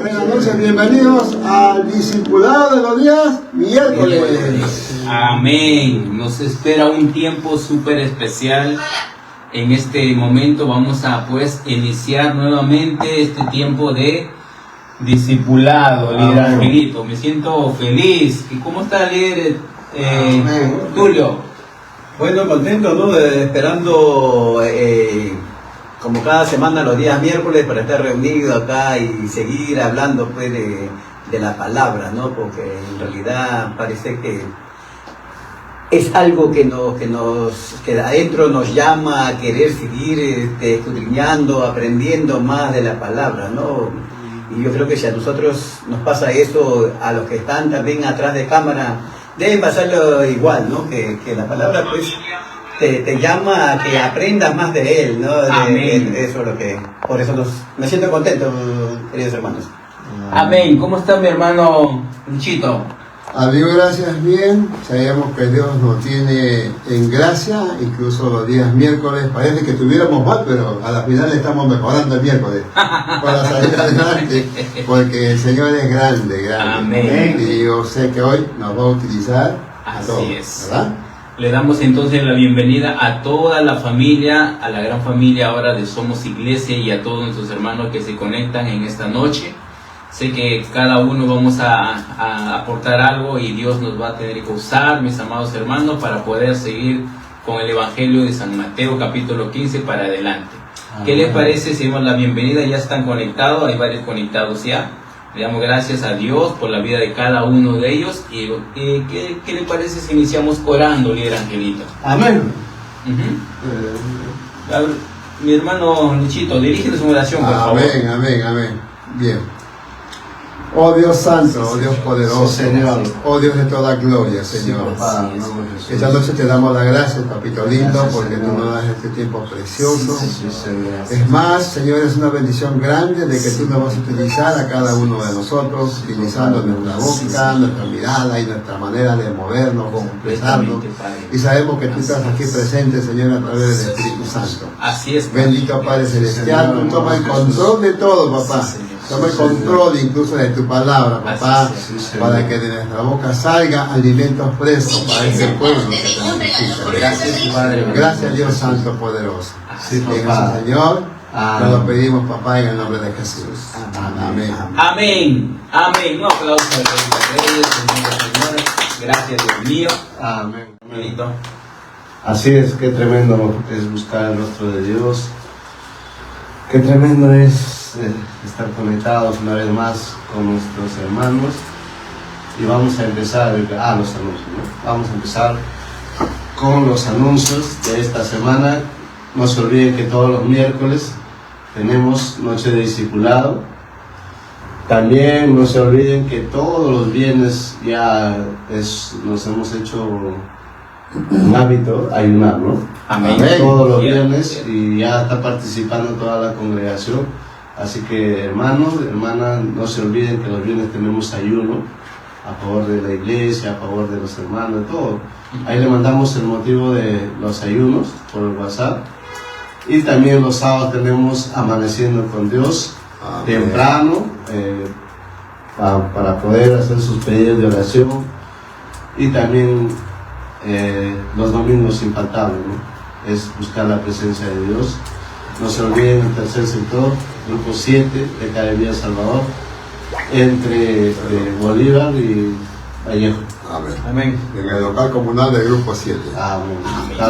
Buenas noches, bienvenidos al Discipulado de los días miércoles. Amén. Nos espera un tiempo súper especial. En este momento vamos a iniciar nuevamente este tiempo de discipulado, líder Angelito. Me siento feliz. ¿Y cómo está, líder Tulio? Bueno, contento, ¿no? Esperando como cada semana los días miércoles para estar reunidos acá y seguir hablando pues de la palabra, ¿no? Porque en realidad parece que es algo que de adentro nos llama a querer seguir escudriñando, aprendiendo más de la palabra, ¿no? Y yo creo que si a nosotros nos pasa eso, a los que están también atrás de cámara, debe pasarlo igual, ¿no? Que la palabra pues te llama a que aprendas más de él, ¿no? Eso es lo que, por eso me siento contento, queridos hermanos. Amén. ¿Cómo está mi hermano Luchito? A Dios gracias, bien. Sabemos que Dios nos tiene en gracia, incluso los días miércoles. Parece que estuviéramos mal, pero a la final estamos mejorando el miércoles para salir adelante, porque el Señor es grande. Amén. Y yo sé que hoy nos va a utilizar a todos, Así es. ¿verdad? Le damos entonces la bienvenida a toda la familia, a la gran familia ahora de Somos Iglesia y a todos nuestros hermanos que se conectan en esta noche. Sé que cada uno vamos a aportar algo y Dios nos va a tener que usar, mis amados hermanos, para poder seguir con el Evangelio de San Mateo capítulo 15 para adelante. ¿Qué les parece si damos la bienvenida? Ya están conectados, hay varios conectados ya. Le damos gracias a Dios por la vida de cada uno de ellos. Y ¿qué le parece si iniciamos orando, líder Angelito? Amén. Mi hermano Luchito, dirígenos una oración, por favor. Amén, amén, amén. Bien. Oh Dios santo, oh Dios poderoso, Señor, oh Dios de toda gloria, Señor. Esta noche te damos las gracias, papito lindo, porque tú nos das este tiempo precioso. Es más, Señor, es una bendición grande de que tú nos vas a utilizar a cada uno de nosotros, utilizando nuestra boca, nuestra mirada y nuestra manera de movernos, de expresarnos. Y sabemos que tú estás aquí presente, Señor, a través del Espíritu Santo. Así es. Bendito Padre Celestial, tú toma el control de todo, papá. Toma el control incluso de tu palabra, papá, para que de nuestra boca salga alimentos frescos para ese pueblo que te necesita. Gracias, Padre. Gracias, Dios Santo poderoso. Señor, nos lo pedimos, papá, en el nombre de Jesús. Amén. Amén. Amén. Un aplauso al Rey de Reyes. Gracias, Dios mío. Amén. Benito. Así es, qué tremendo es buscar el rostro de Dios. Qué tremendo es estar conectados una vez más con nuestros hermanos. Y vamos a empezar los anuncios, ¿no? Vamos a empezar con los anuncios de esta semana. No se olviden que todos los miércoles tenemos noche de discipulado. También no se olviden que todos los viernes ya nos hemos hecho un hábito ayunar, ¿no? Amén. Todos los viernes y ya está participando toda la congregación. Así que hermanos, hermanas, no se olviden que los viernes tenemos ayuno a favor de la iglesia, a favor de los hermanos, de todo. Ahí le mandamos el motivo de los ayunos por el WhatsApp. Y también los sábados tenemos Amaneciendo con Dios, temprano, para poder hacer sus pedidos de oración. Y también los domingos infaltables, ¿no? Es buscar la presencia de Dios. No se olviden el tercer sector, grupo 7 de Academia Salvador, entre Bolívar y Vallejo. Amén. Amén. En el local comunal del grupo 7. Amén.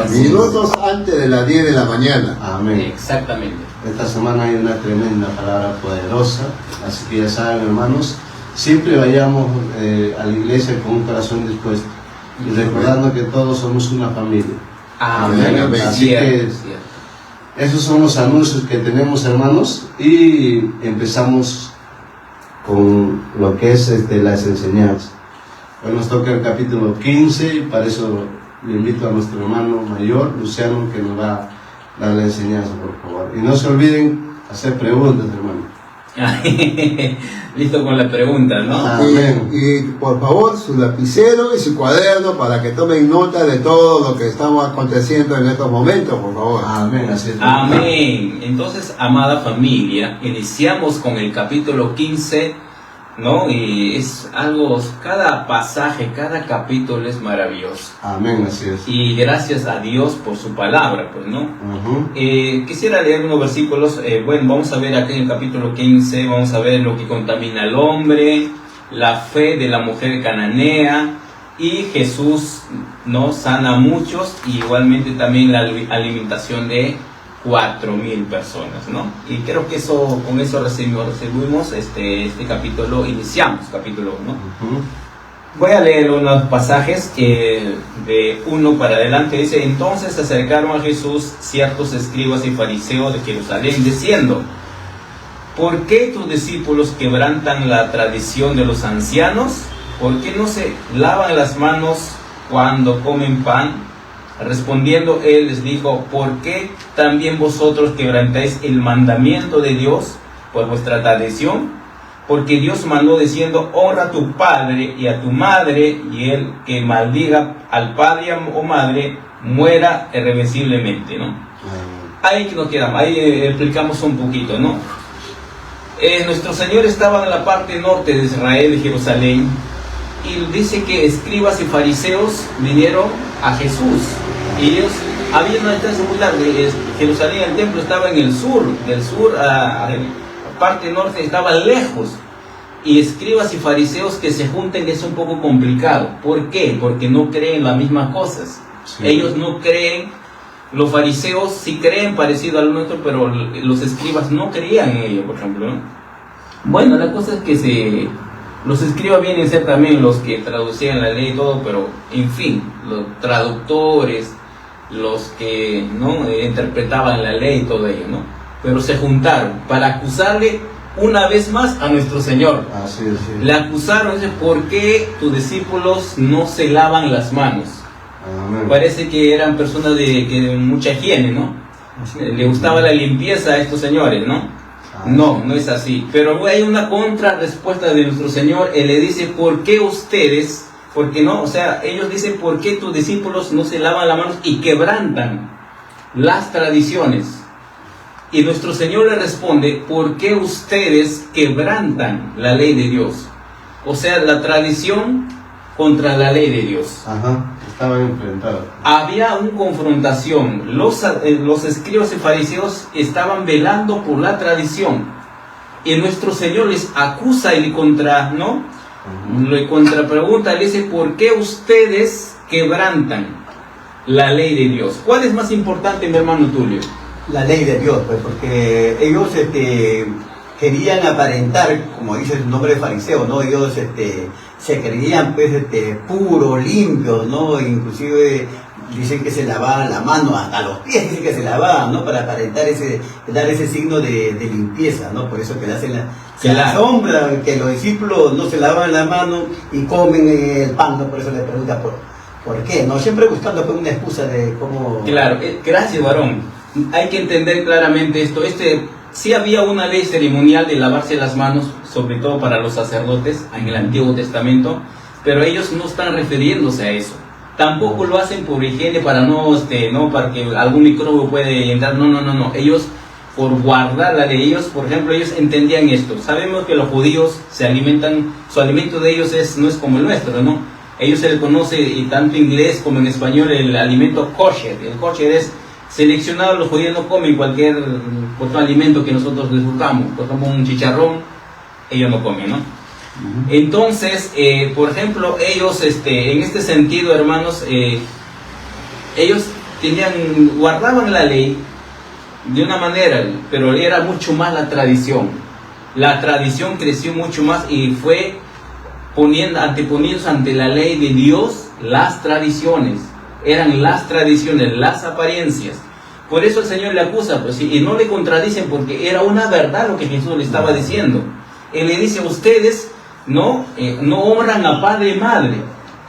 Minutos antes de las 10 de la mañana. Amén. Exactamente. Esta semana hay una tremenda palabra poderosa, así que ya saben, hermanos, siempre vayamos a la iglesia con un corazón dispuesto y recordando que todos somos una familia. Amén. Amén. Así que esos son los anuncios que tenemos, hermanos, y empezamos con lo que es las enseñanzas. Hoy nos toca el capítulo 15 y para eso le invito a nuestro hermano mayor, Luciano, que nos va a dar la enseñanza, por favor. Y no se olviden hacer preguntas, hermano. Listo con la pregunta, ¿no? Amén. Y por favor, su lapicero y su cuaderno para que tomen nota de todo lo que estamos aconteciendo en estos momentos, por favor. Amén, así es. Amén. Entonces, amada familia, iniciamos con el capítulo 15, ¿no? Y es algo, cada pasaje, cada capítulo es maravilloso. Amén, así es. Y gracias a Dios por su palabra, pues, ¿no? Quisiera leer unos versículos. Bueno, vamos a ver aquí en el capítulo 15, vamos a ver lo que contamina al hombre, la fe de la mujer cananea, y Jesús, ¿no?, sana a muchos, y igualmente también la alimentación de 4,000 personas, ¿no? Y creo que con eso recibimos este capítulo, iniciamos capítulo 1. Voy a leer unos pasajes de 1 para adelante. Dice: entonces se acercaron a Jesús ciertos escribas y fariseos de Jerusalén, diciendo: ¿por qué tus discípulos quebrantan la tradición de los ancianos? ¿Por qué no se lavan las manos cuando comen pan? Respondiendo él les dijo: ¿por qué también vosotros quebrantáis el mandamiento de Dios por vuestra tradición? Porque Dios mandó diciendo: honra a tu padre y a tu madre, y el que maldiga al padre o madre muera irreversiblemente, ¿no? Ahí que nos quedamos, ahí explicamos un poquito, ¿no? Nuestro Señor estaba en la parte norte de Israel, de Jerusalén, y dice que escribas y fariseos vinieron a Jesús. Y ellos, había una distancia muy larga. Jerusalén, el templo estaba en el sur, del sur a la parte norte estaba lejos. Y escribas y fariseos que se junten es un poco complicado. ¿Por qué? Porque no creen las mismas cosas. Sí. Ellos no creen, los fariseos sí creen parecido al nuestro, pero los escribas no creían en ello, por ejemplo, ¿no? Bueno, la cosa es que los escribas vienen a ser también los que traducían la ley y todo, pero en fin, los traductores, los que no interpretaban la ley y todo ello, ¿no? Pero se juntaron para acusarle una vez más a nuestro Señor. Así es, sí. Le acusaron, dice: ¿por qué tus discípulos no se lavan las manos? Amén. Parece que eran personas de mucha higiene, ¿no? Le gustaba la limpieza a estos señores, ¿no? No, no es así. Pero hay una contrarrespuesta de nuestro Señor. Él le dice: ¿por qué ustedes? ¿Por qué no? O sea, ellos dicen: ¿por qué tus discípulos no se lavan las manos y quebrantan las tradiciones? Y nuestro Señor le responde: ¿por qué ustedes quebrantan la ley de Dios? O sea, la tradición contra la ley de Dios. Ajá, estaban enfrentados. Había una confrontación. Los escribas y fariseos estaban velando por la tradición. Y nuestro Señor les acusa y le contrapregunta, le dice: ¿por qué ustedes quebrantan la ley de Dios? ¿Cuál es más importante, mi hermano Tulio? La ley de Dios, pues, porque ellos querían aparentar, como dice el nombre de fariseo, ¿no? Ellos se creían, pues, puros, limpios, ¿no? Inclusive dicen que se lavaban la mano, hasta los pies dicen que se lavaban, ¿no? Para aparentar dar ese signo de limpieza, ¿no? Por eso que le hacen la sombra, que los discípulos no se lavan la mano y comen el pan, ¿no? Por eso le pregunta por qué, ¿no? Siempre buscando, pues, una excusa de cómo... Claro, gracias, varón. Hay que entender claramente esto. Sí había una ley ceremonial de lavarse las manos, sobre todo para los sacerdotes en el Antiguo Testamento, pero ellos no están refiriéndose a eso. Tampoco lo hacen por higiene, para para que algún microbio puede entrar. No. Ellos, por guardar la ley, por ejemplo, ellos entendían esto. Sabemos que los judíos se alimentan, su alimento de ellos no es como el nuestro, ¿no? Ellos se les conoce, y tanto en inglés como en español, el alimento kosher. El kosher es seleccionado. Los judíos no comen cualquier otro alimento que nosotros les buscamos. Por ejemplo, un chicharrón, ellos no comen, ¿no? Entonces, por ejemplo, ellos, en este sentido, hermanos, ellos guardaban la ley de una manera, pero era mucho más la tradición. La tradición creció mucho más y fue anteponiéndose ante la ley de Dios las tradiciones. Eran las tradiciones, las apariencias. Por eso el Señor le acusa, pues, y no le contradicen, porque era una verdad lo que Jesús le estaba diciendo. Él le dice: ustedes no honran a padre y madre.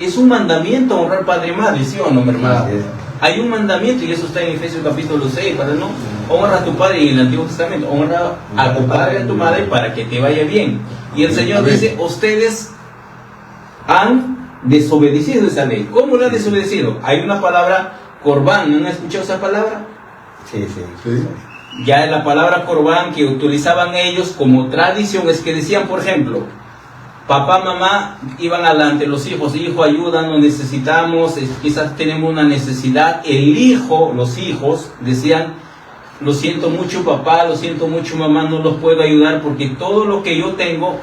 Es un mandamiento honrar padre y madre, ¿sí o no, mi hermano? Hay un mandamiento, y eso está en Efesios capítulo 6, para no honra a tu padre, y en el Antiguo Testamento, honra a tu padre y a tu madre para que te vaya bien. Y el Señor dice, ustedes han desobedecido esa ley. ¿Cómo lo han desobedecido? Hay una palabra, corbán, ¿no han escuchado esa palabra? Sí. Ya la palabra corbán que utilizaban ellos como tradición es que decían, por ejemplo, papá, mamá iban adelante, los hijos, hijo, ayúdanos, necesitamos, quizás tenemos una necesidad. Los hijos decían, lo siento mucho papá, lo siento mucho mamá, no los puedo ayudar porque todo lo que yo tengo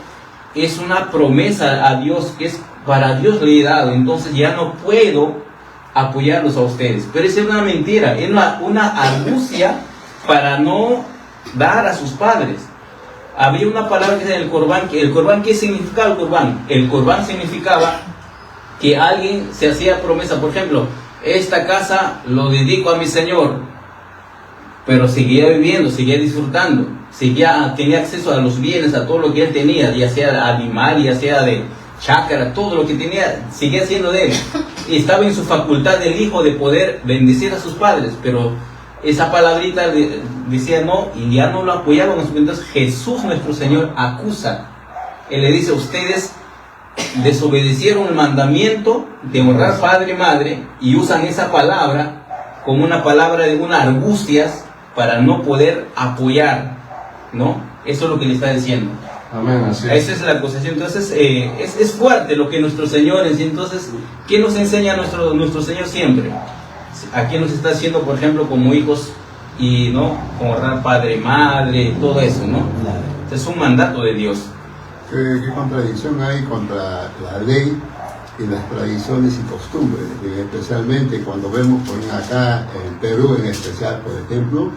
es una promesa a Dios, que es para Dios le he dado, entonces ya no puedo apoyarlos a ustedes. Pero esa es una mentira, es una argucia para no dar a sus padres. Había una palabra que es el corbán. ¿Qué significaba el corbán? El corbán significaba que alguien se hacía promesa, por ejemplo, esta casa lo dedico a mi Señor, pero seguía viviendo, seguía disfrutando, tenía acceso a los bienes, a todo lo que él tenía, ya sea animal, ya sea de chácara, todo lo que tenía, seguía siendo de él. Y estaba en su facultad del hijo de poder bendecir a sus padres, pero esa palabrita decía no, y ya no lo apoyaban. Entonces Jesús nuestro Señor acusa. Él le dice, ustedes desobedecieron el mandamiento de honrar padre y madre, y usan esa palabra como una palabra de una argucias para no poder apoyar, ¿no? Eso es lo que le está diciendo. Amén, así es. Esa es la acusación. Entonces es fuerte lo que nuestro Señor es. Entonces, ¿qué nos enseña nuestro Señor siempre? Aquí nos está haciendo, por ejemplo, como hijos, y no honrar padre, madre, todo eso, ¿no? Es un mandato de Dios. ¿Qué contradicción hay contra la ley y las tradiciones y costumbres? Especialmente cuando vemos acá en Perú, en especial, por ejemplo,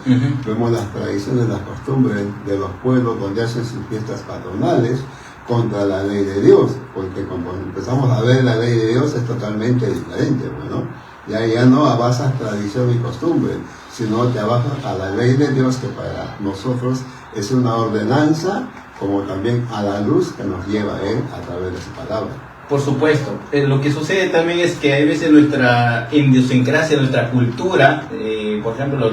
vemos las tradiciones, las costumbres de los pueblos donde hacen sus fiestas patronales contra la ley de Dios, porque cuando empezamos a ver la ley de Dios es totalmente diferente, ¿no? Ya no abasas tradición y costumbre, sino te abasas a la ley de Dios, que para nosotros es una ordenanza, como también a la luz que nos lleva a Él a través de su palabra. Por supuesto. Lo que sucede también es que hay veces nuestra idiosincrasia, nuestra cultura, por ejemplo,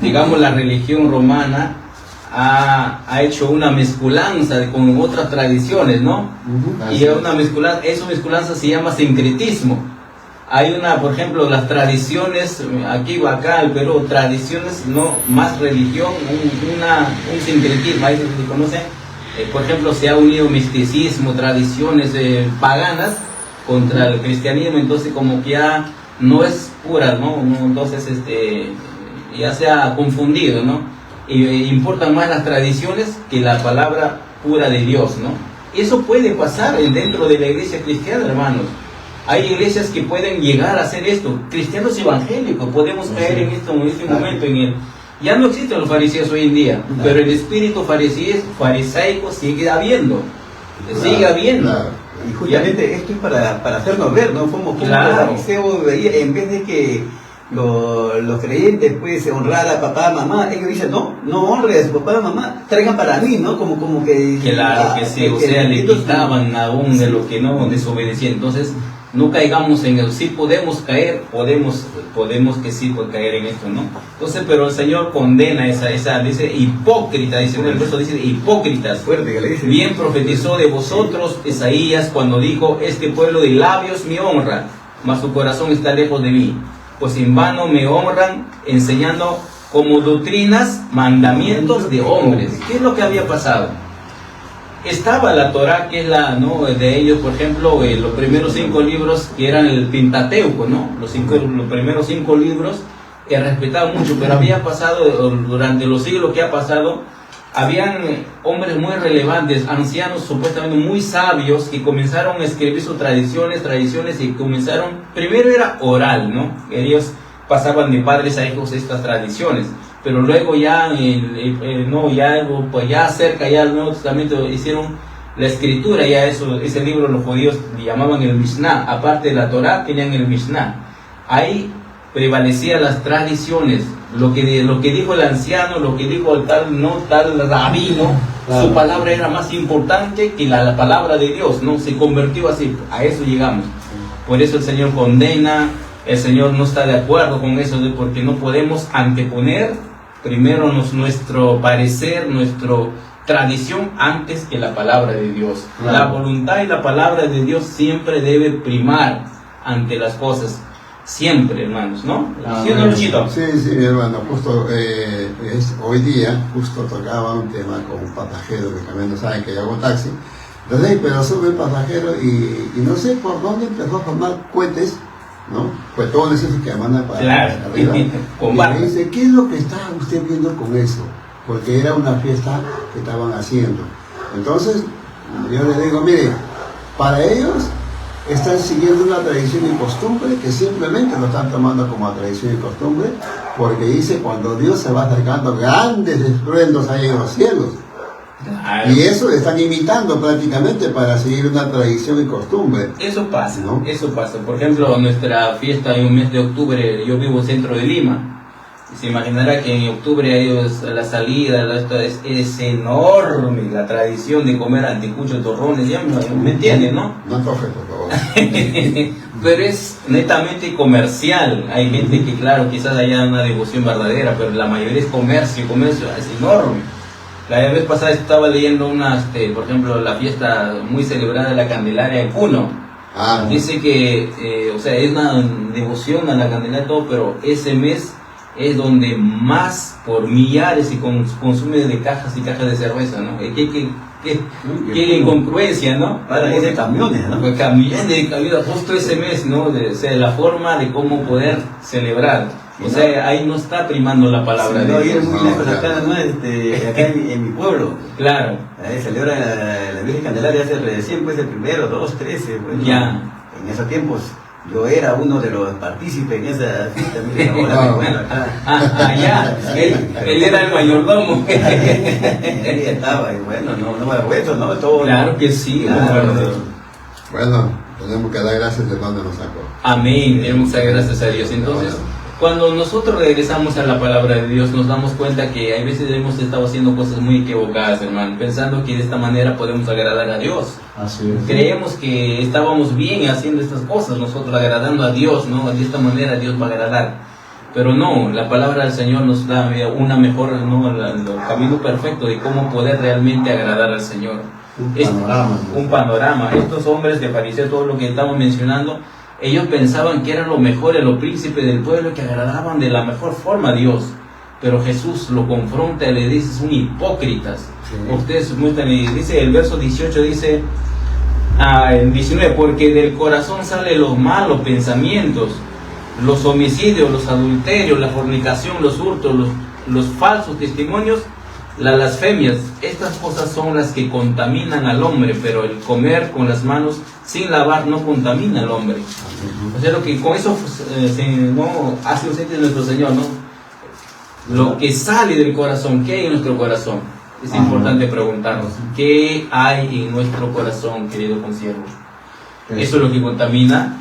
digamos la religión romana ha hecho una mezcolanza con otras tradiciones, ¿no? Y una mezcolanza se llama sincretismo. Hay por ejemplo, las tradiciones, acá en Perú, tradiciones, no más religión, un sincretismo, ahí se conoce. Por ejemplo, se ha unido misticismo, tradiciones paganas contra el cristianismo, entonces como que ya no es pura, ¿no? Entonces ya se ha confundido, ¿no? Y importan más las tradiciones que la palabra pura de Dios, ¿no? Eso puede pasar dentro de la iglesia cristiana, hermanos. Hay iglesias que pueden llegar a hacer esto. Cristianos evangélicos, podemos caer en este momento ya no existen los fariseos hoy en día, pero el espíritu farisaico sigue habiendo. Y justamente esto es para hacernos ver, ¿no? Como los fariseos veían, en vez de que los creyentes pues honrar a papá, mamá, ellos dicen, no honre a su papá, mamá, traigan para mí, ¿no? Como que... Claro que sí, o sea, le quitaban aún de lo que no desobedecían. Entonces, no caigamos en eso. Sí podemos caer, podemos que sí puede caer en esto, ¿no? Entonces, pero el Señor condena esa dice hipócrita, dice en el verso, dice hipócritas. Fuerte que le dice. Bien profetizó de vosotros Isaías cuando dijo, este pueblo de labios me honra, mas su corazón está lejos de mí. Pues en vano me honran, enseñando como doctrinas mandamientos de hombres. ¿Qué es lo que había pasado? Estaba la Torá, que es de ellos, por ejemplo, los primeros 5 libros que eran el Pentateuco, ¿no? Los primeros 5 libros que respetaban mucho, pero había pasado, durante los siglos que ha pasado, habían hombres muy relevantes, ancianos supuestamente muy sabios, que comenzaron a escribir sus tradiciones, y comenzaron, primero era oral, ¿no? Ellos pasaban de padres a hijos estas tradiciones, pero luego ya, ya cerca, ya el Nuevo Testamento hicieron la escritura, ya ese libro los judíos llamaban el Mishnah, aparte de la Torá tenían el Mishnah. Ahí prevalecían las tradiciones, lo que dijo el anciano, lo que dijo el tal rabino, claro. Su palabra era más importante que la palabra de Dios, ¿no? Se convirtió así, a eso llegamos. Por eso el Señor condena el Señor no está de acuerdo con eso, porque no podemos anteponer primero nuestro parecer, nuestra tradición antes que la palabra de Dios. Claro. La voluntad y la palabra de Dios siempre debe primar ante las cosas. Siempre, hermanos, ¿no? ¿Sí o no, Luchito? Sí, sí, mi hermano, justo hoy día, justo tocaba un tema con un pasajero que también no saben que yo hago taxi. Entonces, pero sube el pasajero y no sé por dónde empezó a formar cohetes, ¿no? Pues todos esos que mandan para arriba. Con Y barco. me dice, ¿qué es lo que está usted viendo con eso? Porque era una fiesta que estaban haciendo. Entonces, yo le digo, mire, para ellos están siguiendo una tradición y costumbre que simplemente lo están tomando como tradición y costumbre, porque dice, cuando Dios se va acercando, grandes estruendos hay en los cielos. Claro. Y eso le están imitando prácticamente para seguir una tradición y costumbre. Eso pasa, ¿No? eso pasa. Por ejemplo, nuestra fiesta en un mes de octubre, yo vivo en el centro de Lima. Se imaginará que en octubre ellos, la salida, esto es enorme, la tradición de comer anticuchos, torrones, ¿ya me entienden, no? No toques, por favor. Pero es netamente comercial. Hay gente que, claro, quizás haya una devoción verdadera, pero la mayoría es comercio, es enorme. La vez pasada estaba leyendo por ejemplo, la fiesta muy celebrada de la Candelaria en Puno. Dice que, o sea, es una devoción a la Candelaria y todo, pero ese mes es donde más por millares se consume de cajas y cajas de cerveza, ¿no? Qué incongruencia, ¿no? Para ir de camiones, ¿no? Pues camiones de cabida justo ese mes, ¿no? O sea, la forma de cómo poder celebrar. O sea, ahí no está primando la palabra no de ir Dios. muy lejos acá, ¿no? Acá en mi pueblo. Claro. Celebra la Virgen Candelaria hace recién, pues el 1, 2, 13. Pues, Ya. En esos tiempos yo era uno de los partícipes en esa fiesta. Mira, ahora me encuentro acá. Ya. Él era el mayordomo. Ahí estaba, y bueno, no me avergüenzo, ¿no? Todo, Claro que sí. Claro, Bueno, tenemos que dar gracias de donde nos sacó. Amén. Tenemos que dar gracias a Dios. Entonces, cuando nosotros regresamos a la palabra de Dios, nos damos cuenta que a veces hemos estado haciendo cosas muy equivocadas, hermano, pensando que de esta manera podemos agradar a Dios. Así es. Creemos que estábamos bien haciendo estas cosas, nosotros agradando a Dios, ¿no? De esta manera Dios va a agradar. Pero no, la palabra del Señor nos da una mejor, ¿no? El camino perfecto de cómo poder realmente agradar al Señor. Un panorama. Estos hombres de fariseos, todo lo que estamos mencionando, ellos pensaban que eran lo mejor, los príncipes del pueblo, que agradaban de la mejor forma a Dios. Pero Jesús lo confronta y le dice, son hipócritas. Sí. Ustedes muestran, y dice el verso 18, dice, en 19, porque del corazón salen los malos pensamientos, los homicidios, los adulterios, la fornicación, los hurtos, los falsos testimonios, las blasfemias. Estas cosas son las que contaminan al hombre, pero el comer con las manos sin lavar no contamina al hombre. O sea, lo que con eso no hace ausente nuestro Señor, ¿no? Lo que sale del corazón, ¿qué hay en nuestro corazón? Es importante preguntarnos, ¿qué hay en nuestro corazón, querido consiervo? Eso es lo que contamina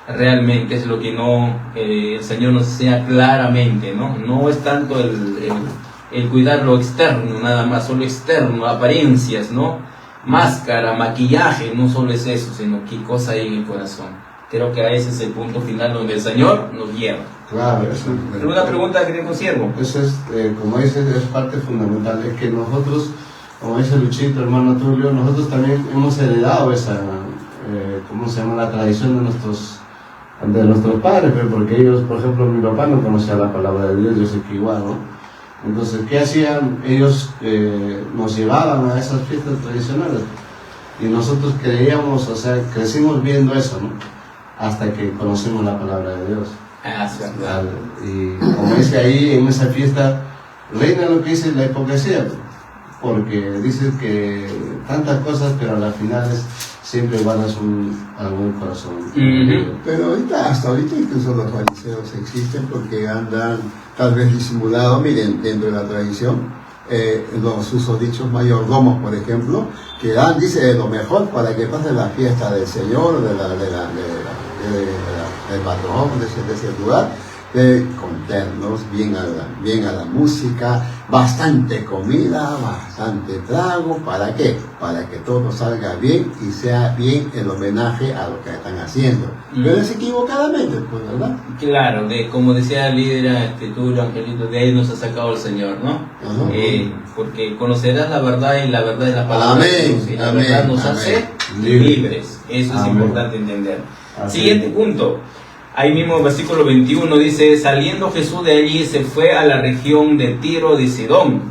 realmente, es lo que no el Señor nos enseña claramente, ¿no? No es tanto el cuidar lo externo, nada más, solo externo, apariencias, ¿no? Máscara, maquillaje, no solo es eso, sino qué cosa hay en el corazón. Creo que ese es el punto final donde el Señor nos lleva. Claro, eso. ¿Alguna pregunta, querido consiervo? Eso es, como dices, es parte fundamental, es que nosotros, como dice Luchito, hermano Tulio, nosotros también hemos heredado esa, ¿cómo se llama? La tradición de nuestros padres, pero porque ellos, por ejemplo, mi papá no conocía la palabra de Dios, yo sé que igual, ¿no? Entonces, ¿qué hacían? Ellos nos llevaban a esas fiestas tradicionales y nosotros creíamos, o sea, crecimos viendo eso, ¿no? Hasta que conocimos la palabra de Dios. Y como dice ahí, en esa fiesta, reina lo que dice la hipocresía, porque dices que tantas cosas, pero a las finales siempre guardas algún corazón. Pero hasta ahorita incluso los fariseos existen porque andan tal vez disimulados, miren, dentro de la tradición, los susodichos mayordomos, por ejemplo, que dan, dice, lo mejor para que pase la fiesta del Señor, del patrón, de ese lugar, con ternos, bien a la música, bastante comida, bastante trago. ¿Para qué? Para que todo salga bien y sea bien el homenaje a lo que están haciendo. Pero es equivocadamente, pues, ¿verdad? Claro, como decía el líder Tulio, Angelito, de ahí nos ha sacado el Señor, ¿no? Porque conocerás la verdad y la verdad es la palabra de Dios, y la verdad nos hace libres. Eso es importante entender. Siguiente punto. Ahí mismo versículo 21 dice, saliendo Jesús de allí se fue a la región de Tiro de Sidón.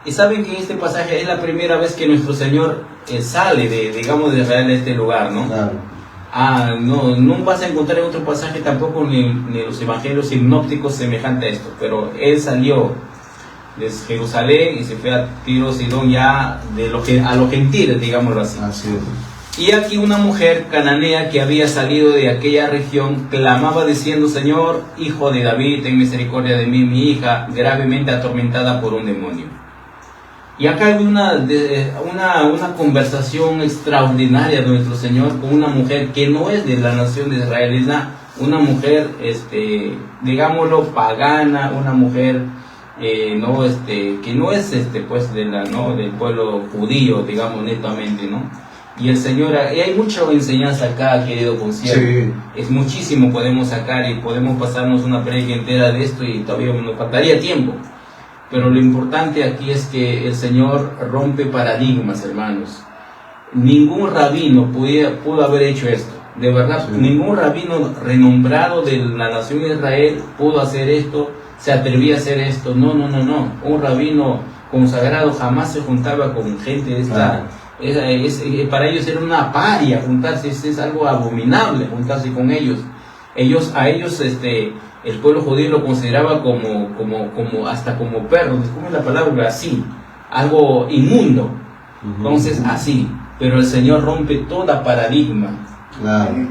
Y saben que en este pasaje es la primera vez que nuestro Señor sale de Israel de este lugar, ¿no? Claro. No vas a encontrar en otro pasaje tampoco ni en los evangelios sinópticos semejante a esto, pero Él salió de Jerusalén y se fue a Tiro, Sidón, ya a los gentiles, digámoslo así. Así es. Y aquí una mujer cananea que había salido de aquella región clamaba diciendo, Señor, hijo de David, ten misericordia de mí, mi hija, gravemente atormentada por un demonio. Y acá hay una conversación extraordinaria de nuestro Señor con una mujer que no es de la nación de Israel, es una mujer, digámoslo, pagana, una mujer que no es pues del pueblo judío, digamos netamente, ¿no? Y el Señor, y hay mucha enseñanza acá, querido concierto. Sí. Es muchísimo podemos sacar y podemos pasarnos una prédica entera de esto y todavía nos faltaría tiempo. Pero lo importante aquí es que el Señor rompe paradigmas, hermanos. Ningún rabino pudo haber hecho esto. De verdad, sí. Ningún rabino renombrado de la nación de Israel pudo hacer esto, se atrevía a hacer esto. No. Un rabino consagrado jamás se juntaba con gente de esta... Claro. Para ellos era una paria juntarse, es algo abominable juntarse con ellos. A ellos el pueblo judío lo consideraba hasta como perros, ¿cómo es la palabra? Así, algo inmundo. Entonces así, pero el Señor rompe toda paradigma,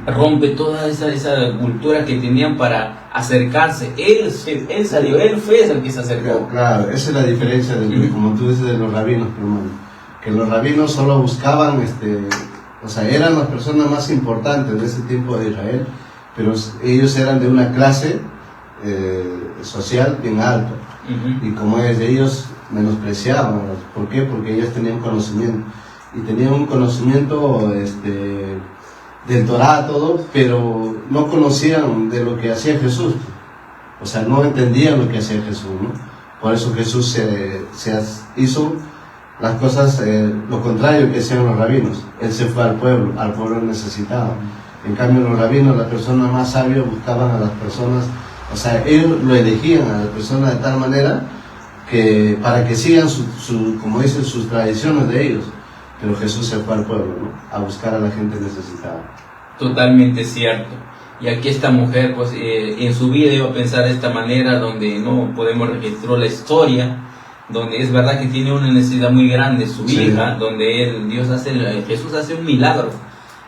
rompe toda esa cultura que tenían para acercarse. Él salió, Él fue el que se acercó. Claro, esa es la diferencia, como tú dices, de los rabinos, hermano. Que los rabinos solo buscaban, eran las personas más importantes de ese tiempo de Israel, pero ellos eran de una clase social bien alta. Y como ellos menospreciaban, ¿por qué? Porque ellos tenían conocimiento, y tenían un conocimiento del Torá, todo, pero no conocían de lo que hacía Jesús, no entendían lo que hacía Jesús, ¿no? Por eso Jesús se hizo las cosas, lo contrario que hacían los rabinos. Él se fue al pueblo necesitado. En cambio los rabinos, las personas más sabias, buscaban a las personas, ellos lo elegían a las personas de tal manera que para que sigan como dicen, sus tradiciones de ellos. Pero Jesús se fue al pueblo, ¿no? A buscar a la gente necesitada. Totalmente cierto. Y aquí esta mujer, pues, en su vida iba a pensar de esta manera, donde no podemos registrar la historia, donde es verdad que tiene una necesidad muy grande su hija, donde Jesús hace un milagro.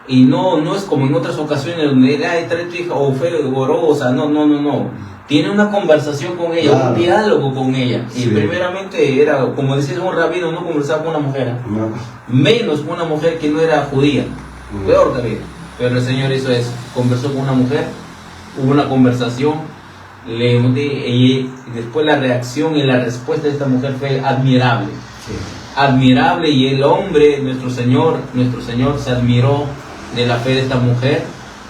Y no es como en otras ocasiones donde trae tu hija, o fue gorosa, no. Tiene una conversación con ella, claro. Un diálogo con ella. Sí. Y primeramente era, como decías, un rabino no conversaba con una mujer. No. Menos con una mujer que no era judía. Peor todavía. Pero el Señor hizo eso. Conversó con una mujer, hubo una conversación. Y después la reacción y la respuesta de esta mujer fue admirable. Sí. Admirable, y el hombre, nuestro Señor se admiró de la fe de esta mujer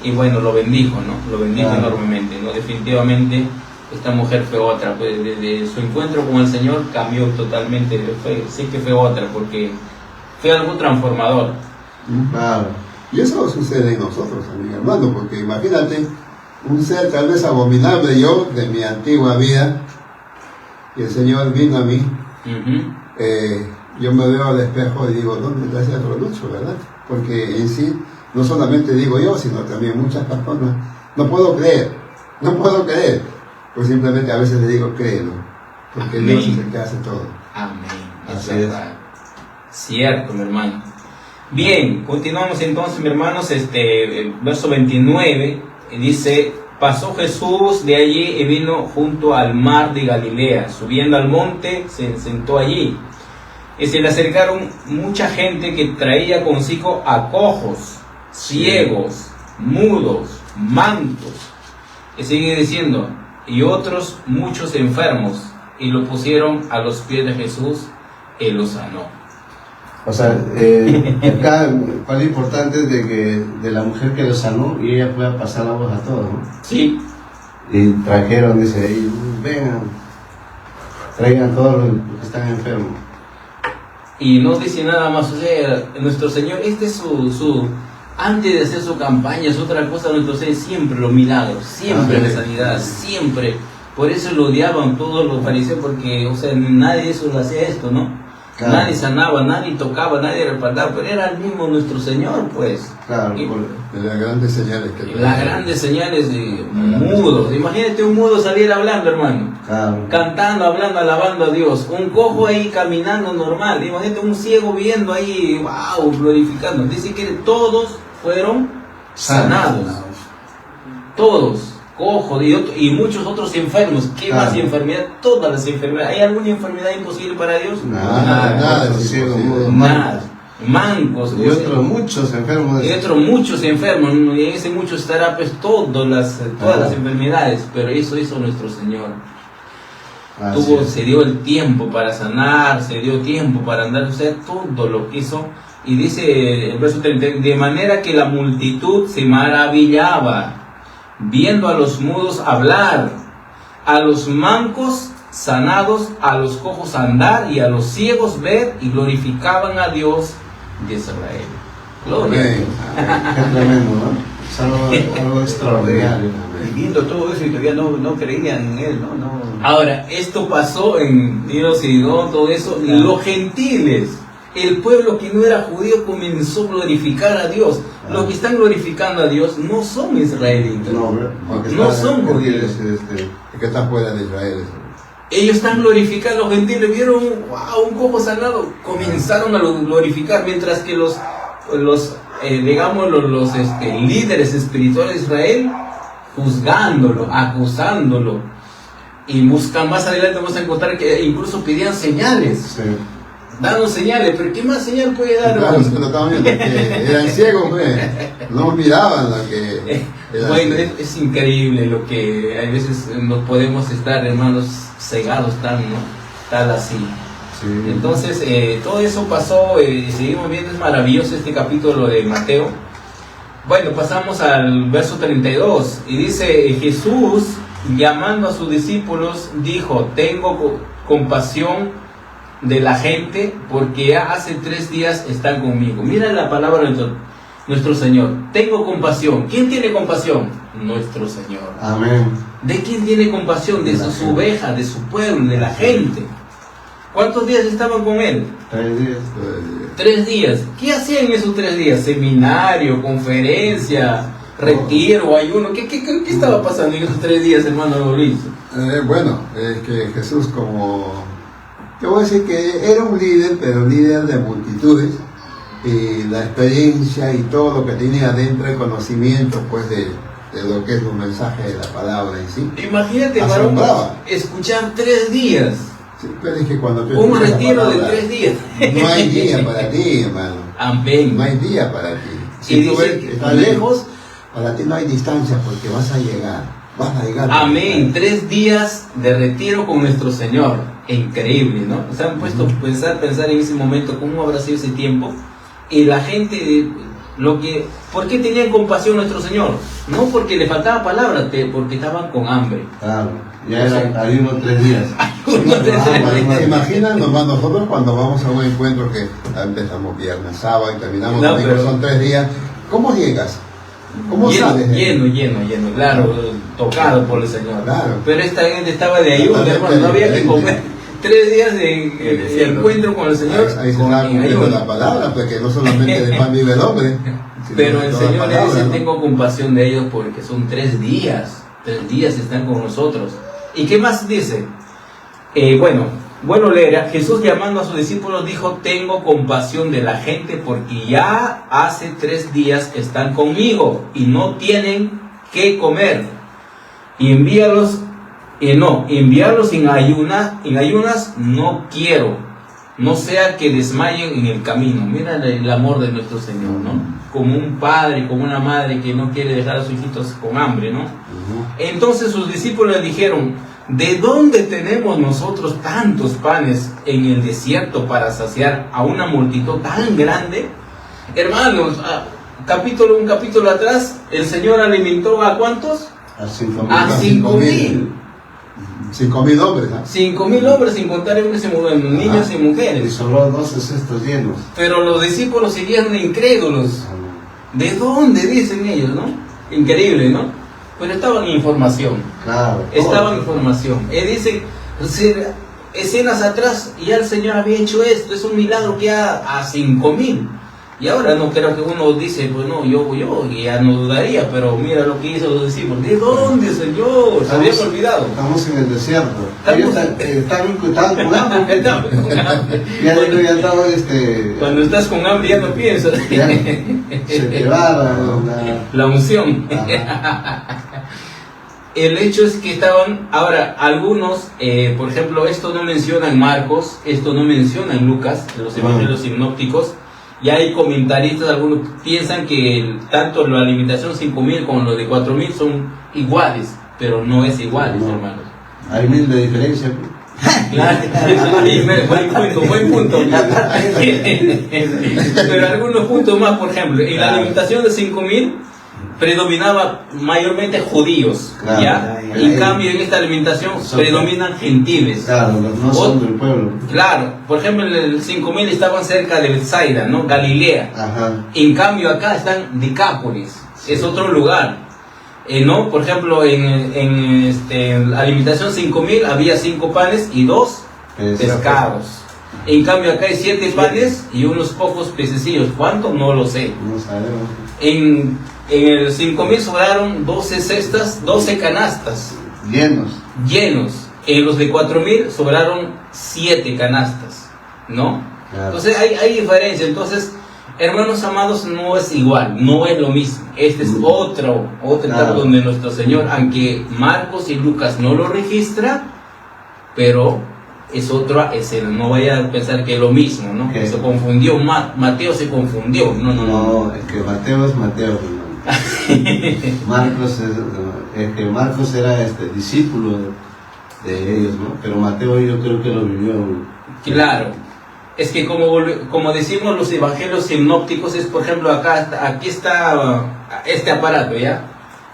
y bueno, lo bendijo, ¿no? Lo bendijo enormemente, ¿no? Definitivamente esta mujer fue otra, pues desde su encuentro con el Señor cambió totalmente, sí que fue otra, porque fue algo transformador. Claro. Y eso sucede en nosotros también, hermano, porque imagínate un ser tal vez abominable yo de mi antigua vida, y el Señor vino a mí. Yo me veo al espejo y digo, ¿dónde está ese Lucho, verdad? Porque en sí, no solamente digo yo, sino también muchas personas, no puedo creer, pues simplemente a veces le digo, créelo, porque Amén. Dios es el que hace todo. Amén. Así es. Cierto, mi hermano. Bien, continuamos entonces, mi hermanos, verso 29, dice, pasó Jesús de allí y vino junto al mar de Galilea, subiendo al monte, se sentó allí. Y se le acercaron mucha gente que traía consigo a cojos, ciegos, mudos, mancos. Y sigue diciendo, y otros muchos enfermos, y lo pusieron a los pies de Jesús, y lo sanó. O sea, acá lo importante es de que de la mujer que lo sanó y ella pueda pasar la voz a todos, ¿no? Sí, Y trajeron, dice, ahí, vengan, traigan todos los que están enfermos. y no dice nada más, o sea, nuestro Señor, este es su antes de hacer su campaña, es otra cosa, nuestro Señor siempre los milagros, siempre la sanidad, siempre. Por eso lo odiaban todos los fariseos, porque, o sea, nadie de esos hacía esto, ¿no? Claro. Nadie sanaba, nadie tocaba, nadie respaldaba, pero era el mismo nuestro Señor, pues. Claro, Y De las grandes señales que las grandes señales de mudos. Imagínate un mudo salir hablando, hermano. claro. Cantando, hablando, alabando a Dios. Un cojo ahí caminando normal. Imagínate un ciego viendo ahí, wow, glorificando. Dice que todos fueron sanados. Todos. Cojo y muchos otros enfermos. ¿Qué Claro. más enfermedad? Todas las enfermedades. ¿Hay alguna enfermedad imposible para Dios? Nada, otros es ciegos, imposible. mudos, Nada. Mancos. Y otros muchos enfermos. Y otros muchos enfermos, y en ese mucho estará pues todas las enfermedades, pero eso hizo nuestro Señor. Así es. Se dio el tiempo para sanar, se dio tiempo para andar, o sea, todo lo que hizo. Y dice el verso 30, de manera que la multitud se maravillaba, viendo a los mudos hablar, a los mancos sanados, a los cojos andar y a los ciegos ver, y glorificaban a Dios de Israel. Gloria a Dios. Amén. Qué tremendo, ¿no? Es algo extraordinario. Y viendo todo eso y todavía no creían en él, ¿no? Ahora, esto pasó en Dios y todo eso. Claro. Los gentiles, el pueblo que no era judío, comenzó a glorificar a Dios. Claro. Los que están glorificando a Dios no son israelitas. Porque No está- son que judíos. tienes, que está fuera de Israel. Ellos están glorificando, los gentiles vieron, wow, un cojo sanado, comenzaron a glorificar, mientras que los líderes espirituales de Israel, juzgándolo, acusándolo, y buscan más adelante, vamos a encontrar que incluso pedían señales, Sí. danos señales, pero ¿qué más señal puede dar? Claro, hermano? se lo estaban viendo, que eran ciegos, pues. No miraban lo que era Bueno, así. es increíble lo que a veces nos podemos estar, hermanos, cegados tal así. Sí. Entonces, todo eso pasó, seguimos viendo, es maravilloso este capítulo de Mateo. Bueno, pasamos al verso 32, y dice, Jesús, llamando a sus discípulos, dijo, tengo compasión de la gente, porque ya hace 3 días están conmigo. Mira la palabra de nuestro Señor, tengo compasión. ¿Quién tiene compasión? Nuestro Señor. Amén. ¿De quién tiene compasión? De sus ovejas, de su pueblo, de la gente. ¿Cuántos días estaban con él? 3 días. 3 días. ¿Qué hacían en esos 3 días? Seminario, conferencia, retiro, ayuno. ¿Qué estaba pasando en esos 3 días, hermano Luis? Bueno, es que Jesús te voy a decir que era un líder, pero líder de multitudes, y la experiencia y todo lo que tenía dentro, el conocimiento pues de lo que es un mensaje de la palabra en sí. Imagínate, varón, Asombraba. escuchar 3 días. Sí, pero es que cuando tú Un escuchas la retiro de palabra, 3 días. no hay día para ti, hermano. Amén. No hay día para ti. Y Si tú dice ves que- que está lejos, para ti no hay distancia porque vas a llegar. Vas a llegar. Amén. 3 días de retiro con nuestro Señor. Increíble, ¿no? Se han puesto a pensar en ese momento cómo habrá sido ese tiempo. Y la gente, ¿por qué tenían compasión nuestro Señor? No porque le faltaba palabra, porque estaban con hambre. Claro. Ya eran ayuno 3 días. ¿Se imaginan nomás nosotros cuando vamos a un encuentro que empezamos viernes, sábado y terminamos No, domingo, pero- son 3 días? ¿Cómo llegas? ¿Cómo lleno, sales? lleno, claro, tocado por el Señor. Claro. Pero esta gente estaba de ayuno, Totalmente hermano, no había que diferente. comer. 3 días de encuentro con el Señor. Ahí se con- está en cumpliendo ayuno. la palabra, porque no solamente de pan vive el hombre. sino Pero de el toda Señor le palabra, dice, ¿no? tengo compasión de ellos porque son 3 días. 3 días están con nosotros. ¿Y qué más dice? Bueno, leer. Jesús llamando a sus discípulos dijo, tengo compasión de la gente porque ya hace 3 días están conmigo y no tienen qué comer. Y enviarlos en ayunas no quiero, no sea que desmayen en el camino. Mira el amor de nuestro Señor, ¿no? Como un padre, como una madre que no quiere dejar a sus hijitos con hambre, ¿no? Entonces sus discípulos le dijeron: ¿de dónde tenemos nosotros tantos panes en el desierto para saciar a una multitud tan grande? Hermanos, un capítulo atrás, el Señor alimentó ¿a cuántos? A 5.000. A 5.000. 5.000 hombres, ¿no? 5.000 hombres, sin contar hombres y mujeres, niños y Y mujeres. sobró 12 cestos llenos. Pero los discípulos seguían incrédulos. ¿De dónde? Dicen ellos, ¿no? Increíble, ¿no? Pero estaban en información. Claro. Estaban en información. Dicen, escenas atrás, ya el Señor había hecho esto, es un milagro que a 5.000. Y ahora no creo que uno dice, pues no, yo ya no dudaría, pero mira lo que hizo los discípulos. ¿De dónde, Señor? Se habían olvidado. Estamos en el desierto. Estamos- Ellos estaban con hambre. Estaban con hambre. Ya estaban, Cuando estás con hambre ya no piensas. ya se llevaron La unción. Ajá. El hecho es que estaban, ahora, algunos, por ejemplo, esto no menciona en Marcos, esto no menciona en Lucas, en los evangelios sinópticos, y hay comentaristas, algunos piensan que tanto la alimentación 5.000 como lo de 4.000 son iguales, pero no es igual, No. hermanos. Hay 1.000 de diferencia. Claro, buen punto. Pero algunos puntos más, por ejemplo, en la alimentación de 5.000 predominaba mayormente judíos, Claro, ¿ya? ya, En ya. cambio, en esta alimentación Son- predominan gentiles. Claro, no son del pueblo. Claro, por ejemplo, en el 5.000 estaban cerca de Bethsaida, ¿no? Galilea. Ajá. En cambio, acá están Decápolis, es otro lugar. ¿No? Por ejemplo, en la alimentación 5.000 había 5 panes y 2 pescados. En cambio, acá hay 7 panes y unos pocos pececillos. ¿Cuántos? No lo sé. No sabemos. En el 5.000 sobraron 12 cestas, 12 canastas Llenos. llenos. En los de 4.000 sobraron 7 canastas, ¿no? Claro. Entonces hay diferencia. Entonces, hermanos amados, no es igual, no es lo mismo. Este es otro etapa Claro. donde nuestro Señor, aunque Marcos y Lucas no lo registra, pero es otra escena. No vaya a pensar que es lo mismo, ¿no? ¿Qué? Se confundió, Mateo se confundió. No. No, es que Mateo es Mateo, hermano. Marcos era discípulo de ellos, ¿no? Pero Mateo yo creo que lo vivió. Claro, es que como decimos los evangelios sinópticos, es por ejemplo aquí está este aparato, ¿ya?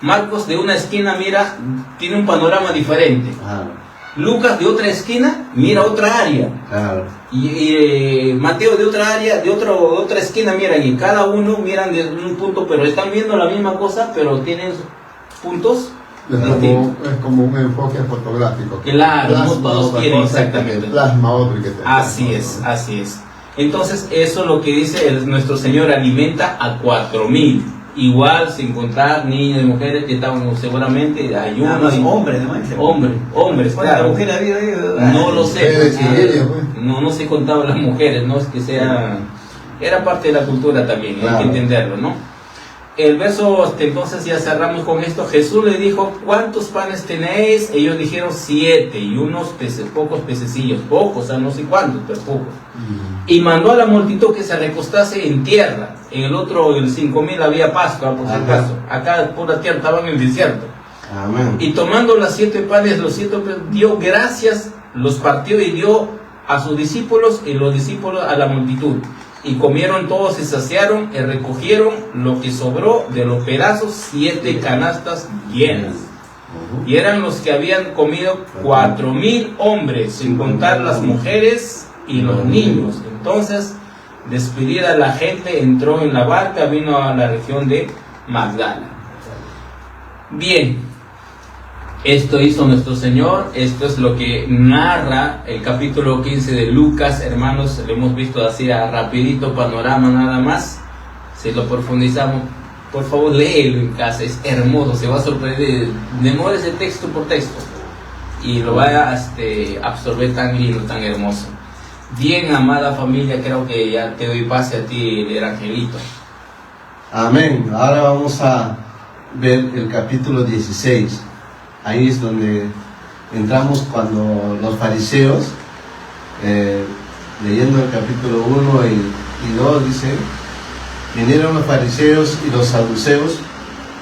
Marcos de una esquina mira, tiene un panorama diferente. Claro, Lucas de otra esquina mira otra área. claro. Y Mateo de otra área, de otra esquina miran, y cada uno miran de un punto, pero están viendo la misma cosa, pero tienen puntos distintos. Es como un enfoque fotográfico. Claro, no Plasma todos otra quieren cosa que exactamente. te plasma otro y que te Así plasma es, otro. así es. Entonces, eso es lo que dice nuestro Señor, alimenta a 4.000. Igual, sin contar niños y mujeres que estaban seguramente Nada ayunos. más hombres, ¿no? Hombres, ¿Cuántas claro. mujeres había ahí? No lo sé. Mujeres porque y niños, pues. no se contaban las mujeres, no es que sea. Era parte de la cultura también, hay Claro. que entenderlo, ¿no? El verso, entonces ya cerramos con esto. Jesús le dijo: ¿cuántos panes tenéis? Ellos dijeron 7 y unos pocos pececillos, pocos, o sea, no sé cuántos, pero pocos. Y mandó a la multitud que se recostase en tierra. En el otro, el 5.000 había pasto, por si Ajá. acaso. Acá por la tierra estaban en el desierto. Amén. Y tomando las 7 panes, los 7 dio gracias, los partió y dio a sus discípulos y los discípulos a la multitud. Y comieron todos y saciaron y recogieron lo que sobró de los pedazos, 7 canastas llenas. Y eran los que habían comido 4.000 hombres, sin contar las mujeres y los niños. Entonces, despedida la gente, entró en la barca, vino a la región de Magdala. Bien, esto hizo nuestro Señor, esto es lo que narra el capítulo 15 de Lucas, hermanos, lo hemos visto así a rapidito, panorama nada más. Si lo profundizamos, por favor léelo en casa, es hermoso, se va a sorprender, demórese texto por texto y lo va a absorber tan lindo, tan hermoso. Bien, amada familia, creo que ya te doy pase a ti, el angelito. Amén. Ahora vamos a ver el capítulo 16. Ahí es donde entramos cuando los fariseos leyendo el capítulo 1 y 2, dice: vinieron los fariseos y los saduceos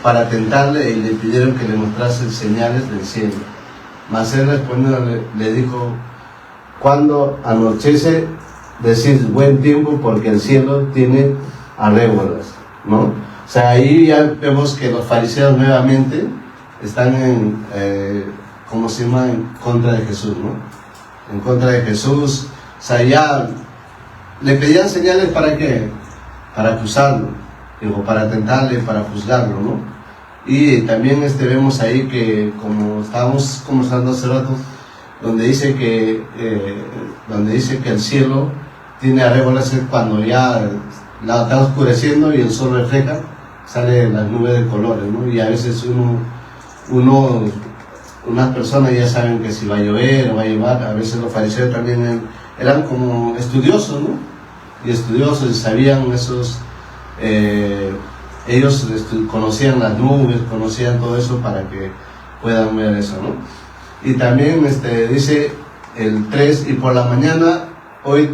para tentarle y le pidieron que le mostrase señales del cielo. Mas él respondiendo le dijo: cuando anochece, decís buen tiempo, porque el cielo tiene arrébolas, ¿no? O sea, ahí ya vemos que los fariseos nuevamente están ¿cómo se llama? En contra de Jesús, ¿no? En contra de Jesús. O sea, ya le pedían señales, ¿para qué? Para acusarlo, digo, para tentarle, para juzgarlo, ¿no? Y también vemos ahí que, como estábamos conversando hace rato, donde dice que el cielo tiene arrébolas, es cuando ya la está oscureciendo y el sol refleja, salen las nubes de colores, ¿no? Y a veces unas personas ya saben que si va a llover o va a llevar. A veces los fariseos también eran como estudiosos, ¿no? Y estudiosos, y sabían esos, ellos conocían las nubes, conocían todo eso para que puedan ver eso, ¿no? Y también dice el 3: y por la mañana hoy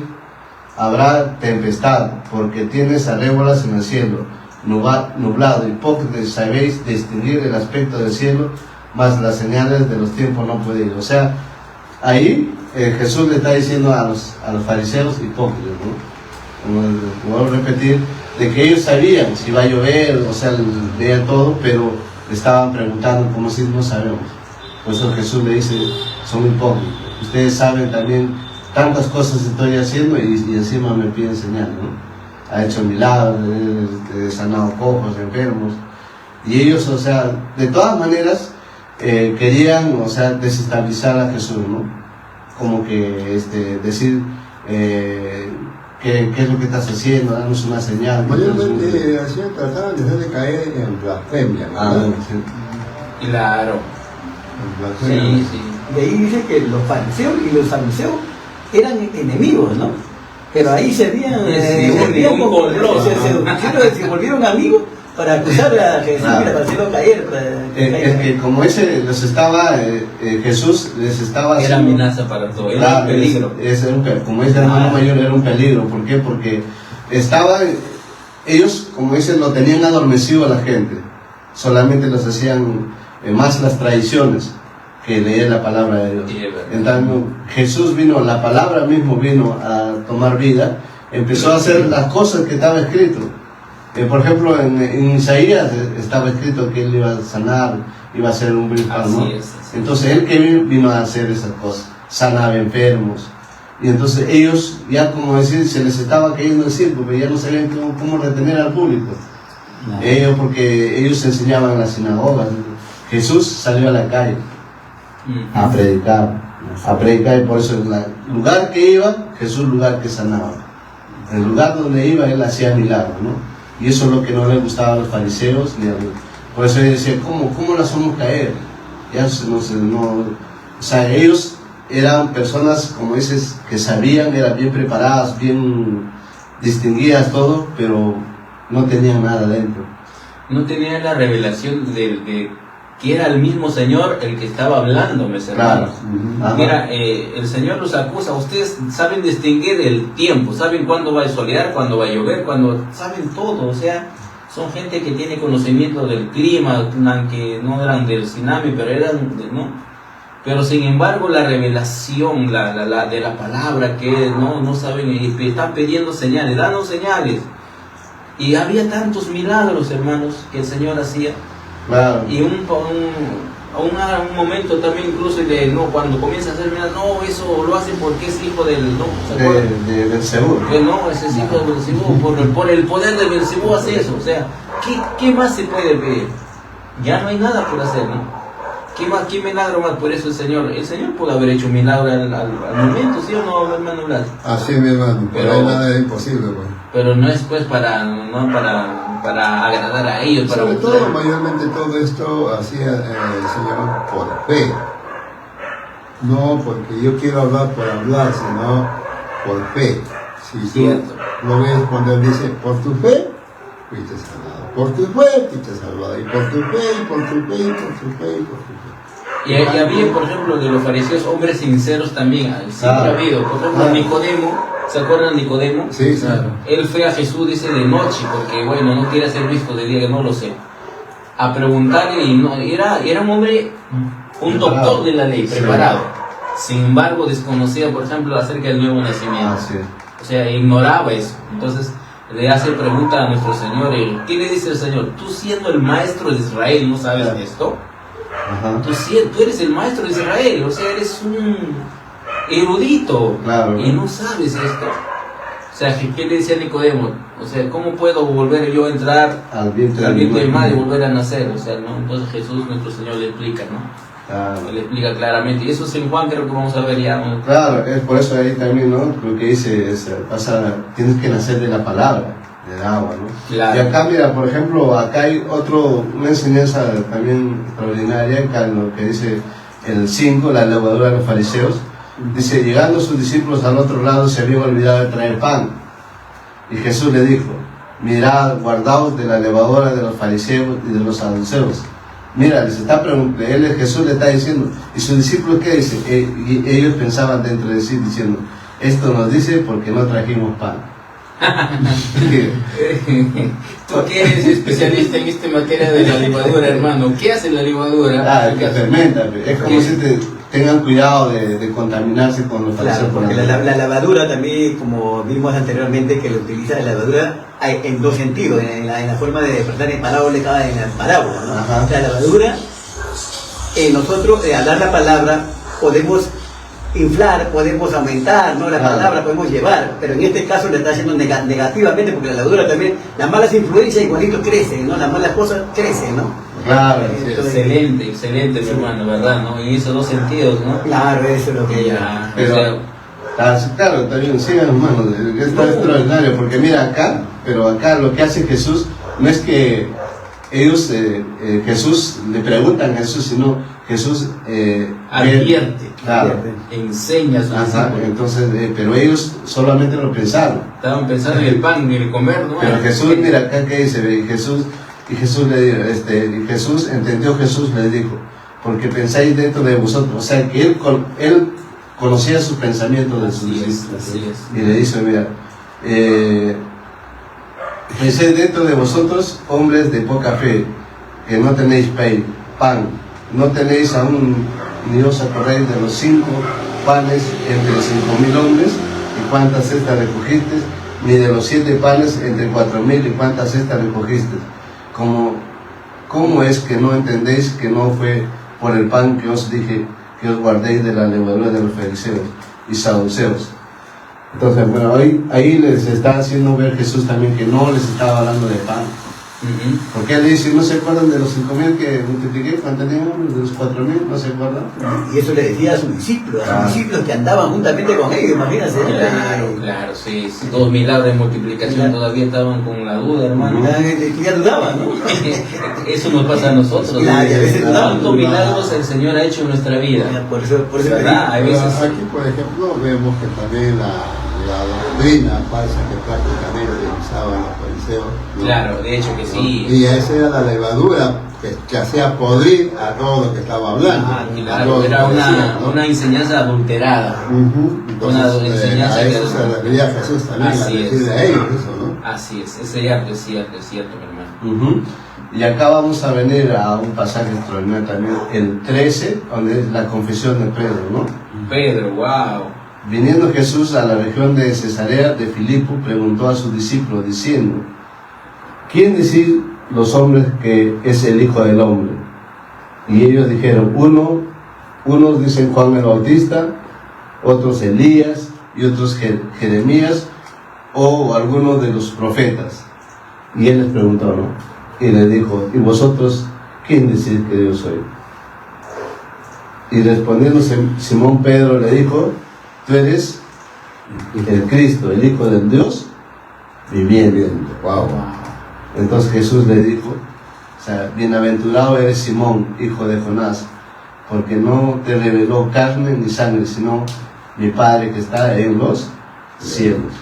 habrá tempestad, porque tienes arrébolas en el cielo, nublado, hipócritas, sabéis distinguir el aspecto del cielo, mas las señales de los tiempos no pueden ir. O sea, ahí Jesús le está diciendo a los fariseos hipócritas, ¿no? Como voy a repetir, de que ellos sabían si iba a llover, o sea, veían todo, pero le estaban preguntando como si no sabemos. Por eso Jesús le dice: son hipócritas. Ustedes saben también tantas cosas estoy haciendo y encima me piden señales, ¿no? Ha hecho milagros, he sanado cojos, enfermos. Y ellos, o sea, de todas maneras, querían, o sea, desestabilizar a Jesús, ¿no? Como que decir, ¿qué es lo que estás haciendo? Danos una señal. Mayormente así trataban de hacerle caer en blasfemia, ¿no? Sí. Claro. En blasfemia. Sí, sí. De ahí dice que los fariseos y los saduceos eran enemigos, ¿no? Pero ahí se volvieron amigos para acusar a Jesús, claro, para hacerlo caer. Es que como Jesús les estaba Era haciendo, amenaza para todo, era claro, un peligro. como ese hermano mayor era un peligro. ¿Por qué? Porque ellos, como dicen, lo tenían adormecido a la gente. Solamente los hacían más las tradiciones que leer la palabra de Dios. Sí, entonces Jesús vino, la palabra mismo vino a tomar vida, empezó a hacer las cosas que estaba escrito. Por ejemplo, en Isaías estaba escrito que él iba a sanar, iba a ser un virtual, ¿no? Así es. Entonces él que vino a hacer esas cosas, sanaba enfermos. Y entonces ellos, ya como decir, se les estaba cayendo el circo, pero ya no sabían cómo retener al público. No. Porque ellos enseñaban en las sinagogas. Jesús salió a la calle a predicar, y por eso en el lugar que iba, Jesús lugar que sanaba. En el lugar donde iba, él hacía milagros, ¿no? Y eso es lo que no les gustaba a los fariseos. Por eso ellos decían: ¿cómo las hacemos caer? Ya o sea, ellos eran personas, como dices, que sabían, eran bien preparadas, bien distinguidas, todo, pero no tenían nada dentro. No tenían la revelación de que era el mismo Señor el que estaba hablando, mis hermanos. Claro. Mira, el Señor los acusa. Ustedes saben distinguir el tiempo, saben cuándo va a solear, cuándo va a llover, saben todo. O sea, son gente que tiene conocimiento del clima, aunque no eran del tsunami, pero ¿no? Pero sin embargo la revelación de la palabra que no saben, y están pidiendo señales, danos señales. Y había tantos milagros, hermanos, que el Señor hacía. Claro. Y un momento también incluso cuando comienza a hacer milagros, eso lo hacen porque es hijo del de Belcebú. No, ese es hijo de Belcebú, por el poder de Belcebú hace eso. O sea, ¿qué más se puede pedir? Ya no hay nada por hacer, ¿no? ¿Qué milagro más? Por eso el Señor pudo haber hecho un milagro al momento, ¿sí o no, hermano Blas? Así es, mi hermano, pero nada es imposible, pues. Pero no es pues para agradar a ellos, para sobre todo, mayormente todo esto hacía el Señor por fe. No porque yo quiero hablar por hablar, sino por fe. Si tú lo ves cuando Él dice, por tu fe, fuiste sanado. Por tu fe, fuiste salvado. Y por tu fe, y por tu fe, y por tu fe, y por tu fe. Y había, por ejemplo, de los fariseos, hombres sinceros también. Siempre ha habido. Por ejemplo, Nicodemo, ¿se acuerdan de Nicodemo? Sí, claro. Él fue a Jesús, dice, de noche, porque, bueno, no quiere ser visto de día, que no lo sé. A preguntarle, y no, era un hombre, un doctor de la ley, preparado. Sin embargo, desconocía, por ejemplo, acerca del nuevo nacimiento. O sea, ignoraba eso. Entonces, le hace pregunta a nuestro Señor, ¿qué le dice el Señor? Tú siendo el maestro de Israel, ¿no sabes esto? Ajá. Tú eres el maestro de Israel, o sea, eres un erudito, Claro. y no sabes esto. O sea, ¿qué le decía Nicodemo? O sea, ¿cómo puedo volver yo a entrar Al vientre al vientre de de mi madre y madre. volver a nacer? O sea, ¿no? Entonces Jesús, nuestro Señor, le explica, ¿no? Claro. Le explica claramente. Y eso es en Juan, creo que vamos a ver ya, ¿no? Claro, es por eso ahí también, ¿no? Lo que dice es, tienes que nacer de la palabra, del agua, ¿no? Claro. Y acá, mira, por ejemplo, acá hay una enseñanza también extraordinaria, acá en lo que dice el 5, la levadura de los fariseos. Dice, llegando sus discípulos al otro lado, se habían olvidado de traer pan. Y Jesús le dijo, mirad, guardaos de la levadura de los fariseos y de los saduceos. Mira, Jesús le está diciendo, ¿y sus discípulos qué dicen? Y ellos pensaban dentro de sí diciendo, esto nos dice porque no trajimos pan. Tú que eres especialista en esta materia de la levadura, hermano, ¿qué hace la levadura? Que fermenta, es como si tengan cuidado de contaminarse con los Claro, fariseos. porque la lavadura también, como vimos anteriormente, que lo utiliza la lavadura en dos sentidos, en la forma de expresar en parábola, en la parábola, ¿no? Ajá. La lavadura, nosotros al dar la palabra podemos inflar, podemos aumentar, ¿no? La palabra podemos llevar, pero en este caso le está haciendo negativamente, porque la lavadura también, las malas influencias igualito crecen, ¿no? Las malas cosas crecen, ¿no? Claro, Excelente, mi hermano, ¿verdad? ¿No? En esos dos sentidos, ¿no? Claro, eso es lo que Ya, pero, o sea, claro, también sigan hermano, está extraordinario, porque mira acá, pero acá lo que hace Jesús no es que ellos, Jesús le preguntan a Jesús, sino Jesús advierte, claro, enseña a sus ajá, discípulos. entonces, pero ellos solamente lo pensaron. Estaban pensando en el pan, en el comer, ¿no? Pero Jesús, mira acá que dice, Jesús le dijo, Jesús entendió, Jesús le dijo, porque pensáis dentro de vosotros, o sea que él conocía sus pensamientos de sus discípulos. Así es. Y le dice, mira, pensáis dentro de vosotros, hombres de poca fe, que no tenéis pan, no tenéis aún, ni os acordáis de los 5 panes entre 5.000 hombres, y cuántas cestas recogisteis, ni de los 7 panes entre 4.000, y cuántas cestas recogisteis. ¿Cómo es que no entendéis que no fue por el pan que os dije que os guardéis de la levadura de los fariseos y saduceos? Entonces, bueno, ahí les está haciendo ver Jesús también que no les estaba hablando de pan. Porque él dice, ¿no se acuerdan de los 5.000 que multipliqué? ¿Cuánto teníamos? De los 4.000, ¿no se acuerdan? Y eso le decía a sus discípulos, que andaban juntamente con ellos, imagínense. Claro, sí, 2 milagros de multiplicación todavía estaban con la duda, hermano. Ya dudaban, ¿no? Eso nos pasa a nosotros. Claro, y a veces ¿Cuántos milagros el Señor ha hecho en nuestra vida? Por eso ¿Verdad? Hay veces... Aquí, por ejemplo, vemos que también la doctrina falsa que prácticamente usaban los fariseos, ¿no? Claro, de hecho que sí. Y esa era la levadura que hacía podrir a todo lo que estaba hablando. Claro, era una enseñanza adulterada. Entonces, Una enseñanza a que eso se refería Jesús también, a decirle a ellos eso, ¿no? Así es cierto, mi hermano. Y acá vamos a venir a un pasaje extraordinario también, el 13, donde es la confesión de Pedro, ¿no? Pedro, wow. Viniendo Jesús a la región de Cesarea de Filipo, preguntó a sus discípulos diciendo, ¿quién decís los hombres que es el Hijo del Hombre? Y ellos dijeron, unos dicen Juan el Bautista, otros Elías y otros Jeremías o algunos de los profetas. Y él les preguntó, ¿no? Y les dijo, ¿y vosotros quién decís que yo soy? Y respondiendo Simón Pedro le dijo, tú eres el Cristo, el Hijo del Dios viviente. Wow. Entonces Jesús le dijo, o sea, bienaventurado eres Simón, hijo de Jonás, porque no te reveló carne ni sangre, sino mi Padre que está en los cielos.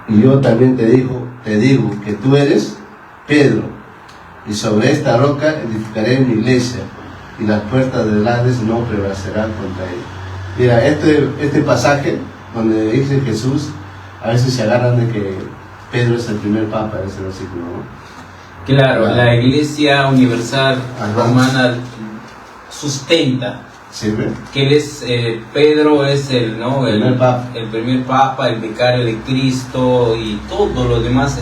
Y yo también te digo que tú eres Pedro, y sobre esta roca edificaré mi iglesia, y las puertas del Hades no prevalecerán contra ella. Mira, este pasaje donde dice Jesús, a veces se agarran de que Pedro es el primer papa, ese versículo, ¿no? Claro, la Iglesia Universal Romana sustenta ¿Sí, ve? que él es, Pedro es el Primer primer papa, el vicario de Cristo y todos los demás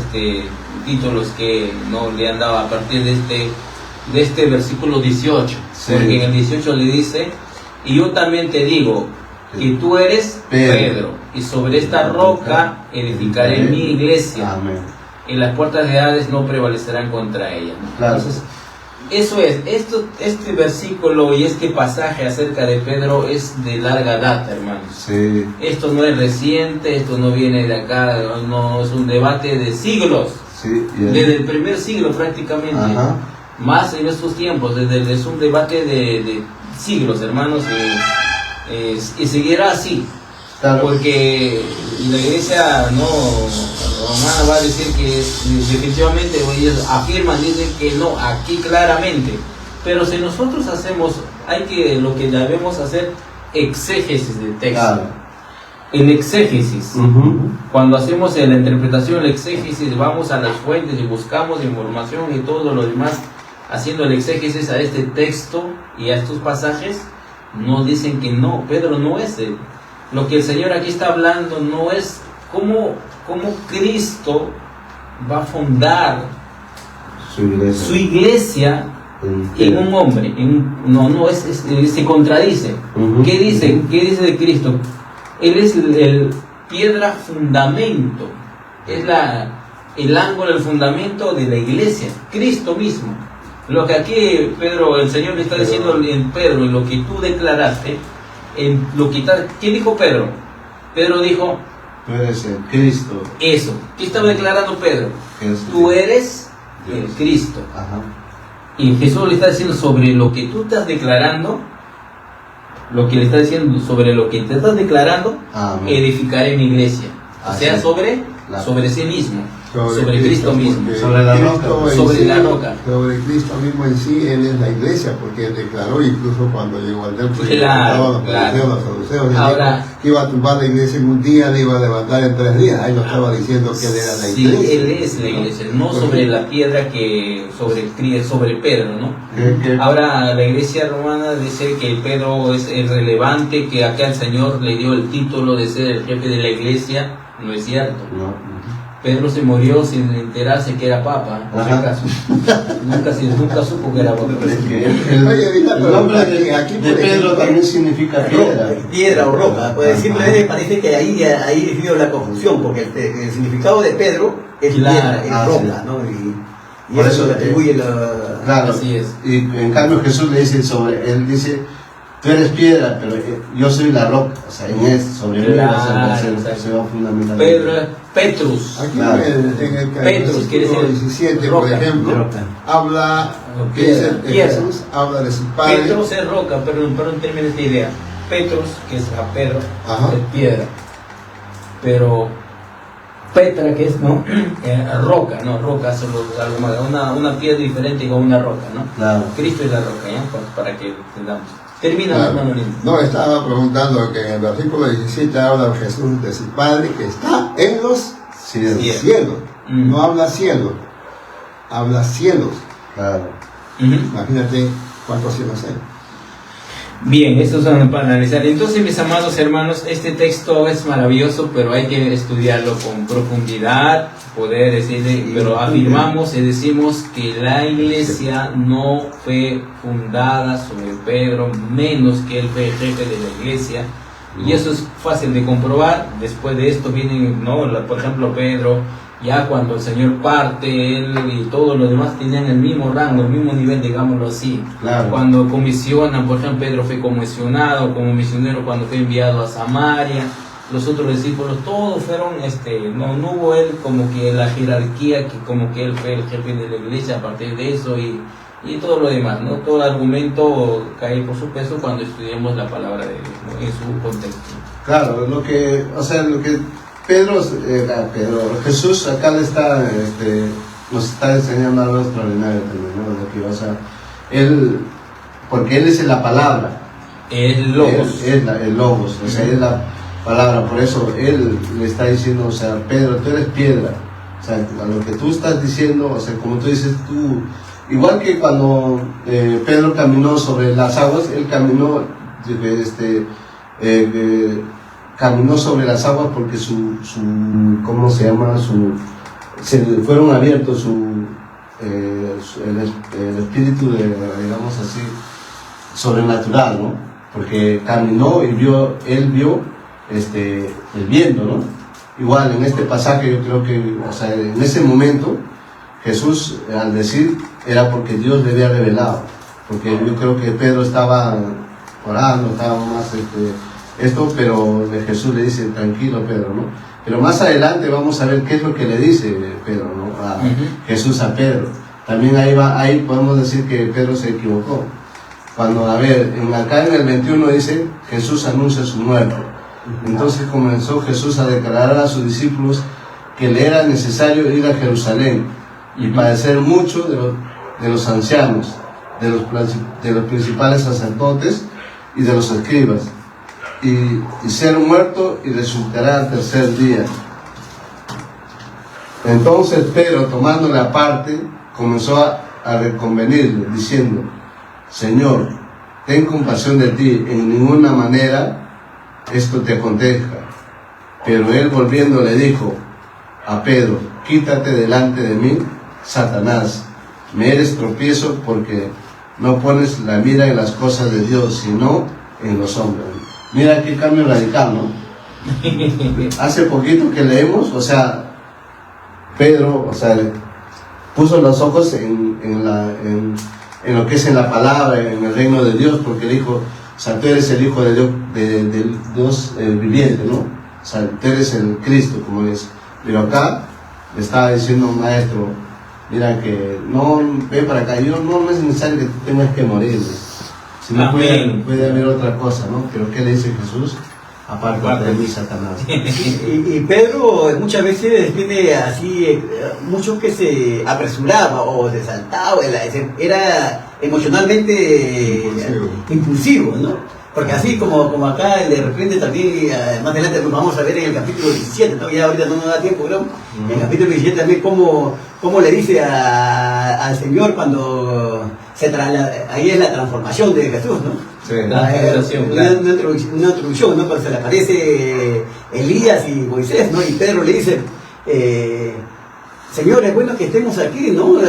títulos que no le han dado a partir de este versículo 18, Sí. porque en el 18 le dice: y yo también te digo que tú eres Pedro, y sobre esta roca edificaré mi iglesia, Amén. y las puertas de Hades no prevalecerán contra ella, ¿no? Claro. Entonces, eso es, este versículo y este pasaje acerca de Pedro es de larga data, hermanos. Sí, Esto no es reciente, esto no viene de acá, no es un debate de siglos, sí. desde el primer siglo prácticamente, Ajá. más en estos tiempos, es un debate de siglos, hermanos, y seguirá así. Claro. Porque la iglesia romana va a decir que definitivamente ellos afirman, dicen que no, aquí claramente. Pero si nosotros hacemos, lo que debemos hacer, exégesis del texto. Claro. El exégesis, cuando hacemos la interpretación, el exégesis, vamos a las fuentes y buscamos información y todo lo demás, haciendo el exégesis a este texto y a estos pasajes, nos dicen que no, Pedro no es él. Lo que el Señor aquí está hablando no es cómo Cristo va a fundar su iglesia en un hombre. Se contradice. ¿Qué dice de Cristo? Él es el piedra fundamento, es el ángulo, el fundamento de la iglesia, Cristo mismo. Lo que aquí el Señor le está diciendo en Pedro, en lo que tú declaraste, ¿qué dijo Pedro? Pedro dijo: tú eres el Cristo. Eso. ¿Qué estaba declarando Pedro? Jesús. Tú eres el Cristo. Ajá. Y Jesús le está diciendo sobre lo que tú estás declarando, lo que le está diciendo sobre lo que te estás declarando, Amén. edificaré mi iglesia. O sea, sobre sí mismo, sobre Cristo mismo. Sobre la roca. Sobre la roca. Sobre Cristo mismo en sí, Él es la iglesia, porque Él declaró, incluso cuando llegó al templo, Claro, los fariseos, los saduceos, Él ahora, dijo que iba a tumbar la iglesia en un día, le iba a levantar en 3 días. Ahí no estaba diciendo que Él era la iglesia. Sí, Él es la iglesia, no sobre la piedra sobre Pedro, ¿no? Ahora la iglesia romana dice que Pedro es relevante, que acá el Señor le dio el título de ser el jefe de la iglesia. No es cierto. No. Pedro se murió sin enterarse que era papa, por si acaso. nunca supo que era papa. El nombre de Pedro también significa piedra. Piedra o roca. Pues simplemente parece que ahí vino la confusión, porque el significado de Pedro es piedra, es roca, ¿no? Y por eso le atribuye Claro. Así es. Y en cambio Jesús le dice él dice: tú eres piedra, pero yo soy la roca. O sea, sobre mí se va a fundamentar. Pedro es Petrus. Aquí Claro. en el Petrus, quiere versículo decir 17, roca, por ejemplo, roca. habla, que Piedra, dice piedra. Jesús, habla de su padre. Petrus es roca, pero termina esta idea. Petrus, que es a Pedro, Ajá. es piedra. Pero Petra, que es roca, no, roca es algo más, una piedra diferente con una roca, ¿no? Claro. Cristo es la roca, ¿ya? Para que entendamos. Termina, Claro. hermano lindo. No, estaba preguntando que en el versículo 17 habla Jesús de su Padre que está en los Cielos. Bien. cielos. Mm. No habla cielo, habla cielos. Claro. Ujú. Imagínate cuántos cielos hay. Bien, esto es para analizar. Entonces, mis amados hermanos, este texto es maravilloso, pero hay que estudiarlo con profundidad, poder decirle, pero afirmamos y decimos que la iglesia no fue fundada sobre Pedro, menos que él fue el jefe de la iglesia, y eso es fácil de comprobar. Después de esto vienen, por ejemplo, Pedro, ya cuando el Señor parte, él y todos los demás tenían el mismo rango, el mismo nivel, digámoslo así. Claro. Cuando comisionan, por ejemplo, Pedro fue comisionado como misionero cuando fue enviado a Samaria. Los otros discípulos, todos fueron, no hubo él como que la jerarquía, que como que él fue el jefe de la iglesia a partir de eso y todo lo demás, ¿no? Todo el argumento cae por su peso cuando estudiamos la palabra de Dios, ¿no? En su contexto. Claro, lo que Jesús acá nos está enseñando algo extraordinario también, ¿no? De que, él, porque Él es la palabra. El Logos. El Logos, o sea, es la palabra. Por eso Él le está diciendo, o sea, Pedro, tú eres piedra. O sea, a lo que tú estás diciendo, o sea, como tú dices, tú, igual que cuando Pedro caminó sobre las aguas, él caminó, caminó sobre las aguas porque ¿cómo se llama? Se fueron abiertos el espíritu digamos así, sobrenatural, ¿no? Porque caminó y él vio el viento, ¿no? Igual en este pasaje yo creo que, o sea, en ese momento Jesús al decir era porque Dios le había revelado, porque yo creo que Pedro estaba orando, estaba más pero Jesús le dice, tranquilo Pedro, ¿no? Pero más adelante vamos a ver qué es lo que le dice Pedro, ¿no? Jesús a Pedro. También ahí podemos decir que Pedro se equivocó. Cuando, acá en el 21 dice, Jesús anuncia su muerte. Entonces comenzó Jesús a declarar a sus discípulos que le era necesario ir a Jerusalén y padecer mucho de los ancianos, de los principales sacerdotes y de los escribas, y ser muerto y resucitará al tercer día. Entonces Pedro, tomándole aparte, comenzó a reconvenirle, diciendo, Señor, ten compasión de ti, en ninguna manera esto te acontezca. Pero él volviendo le dijo a Pedro, quítate delante de mí, Satanás, me eres tropiezo porque no pones la mira en las cosas de Dios, sino en los hombres. Mira qué cambio radical, ¿no? Hace poquito que leemos, o sea, Pedro, o sea, puso los ojos en lo que es en la palabra, en el reino de Dios, porque dijo, o sea, tú eres el Hijo de Dios viviente, ¿no? O sea, tú eres el Cristo, como es. Pero acá le estaba diciendo un maestro, mira que no, ven para acá, no es necesario que tú tengas que morir, sino puede haber otra cosa, ¿no? Pero ¿qué le dice Jesús? Aparte de mí, Satanás. Y Pedro muchas veces tiene así, mucho que se apresuraba o se saltaba, era emocionalmente impulsivo, ¿no? Porque así como acá de repente también, más adelante vamos a ver en el capítulo 17, ¿no? Ya ahorita no nos da tiempo, ¿no? En el capítulo 17 también cómo le dice al Señor cuando ahí es la transformación de Jesús, ¿no? Sí, una introducción, ¿no? Cuando se le aparece Elías y Moisés, ¿no? Y Pedro le dice, Señor, es bueno que estemos aquí, ¿no?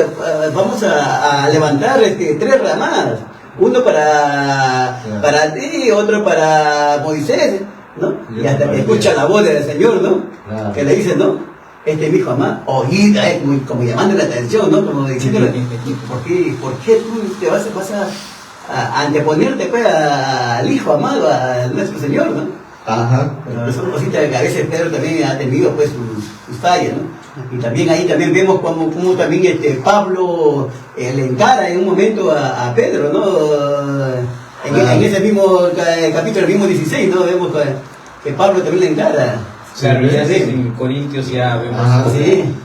Vamos a levantar 3 ramas, uno para ti, otro para Moisés, ¿no? Y hasta que escucha la voz del Señor, ¿no? Que le dice, ¿no? Este es mi hijo amado, oída, como llamando la atención, ¿no? Como diciéndole, ¿por qué tú te vas a anteponerte pues al hijo amado, a nuestro Señor, ¿no? Ajá. Son cositas que a veces Pedro también ha tenido pues sus fallas, ¿no? Y también ahí también vemos cómo también Pablo le encara en un momento a Pedro, ¿no? En ese mismo capítulo, el mismo 16, ¿no? Vemos que Pablo también le encara. Claro, ya en Corintios ya vemos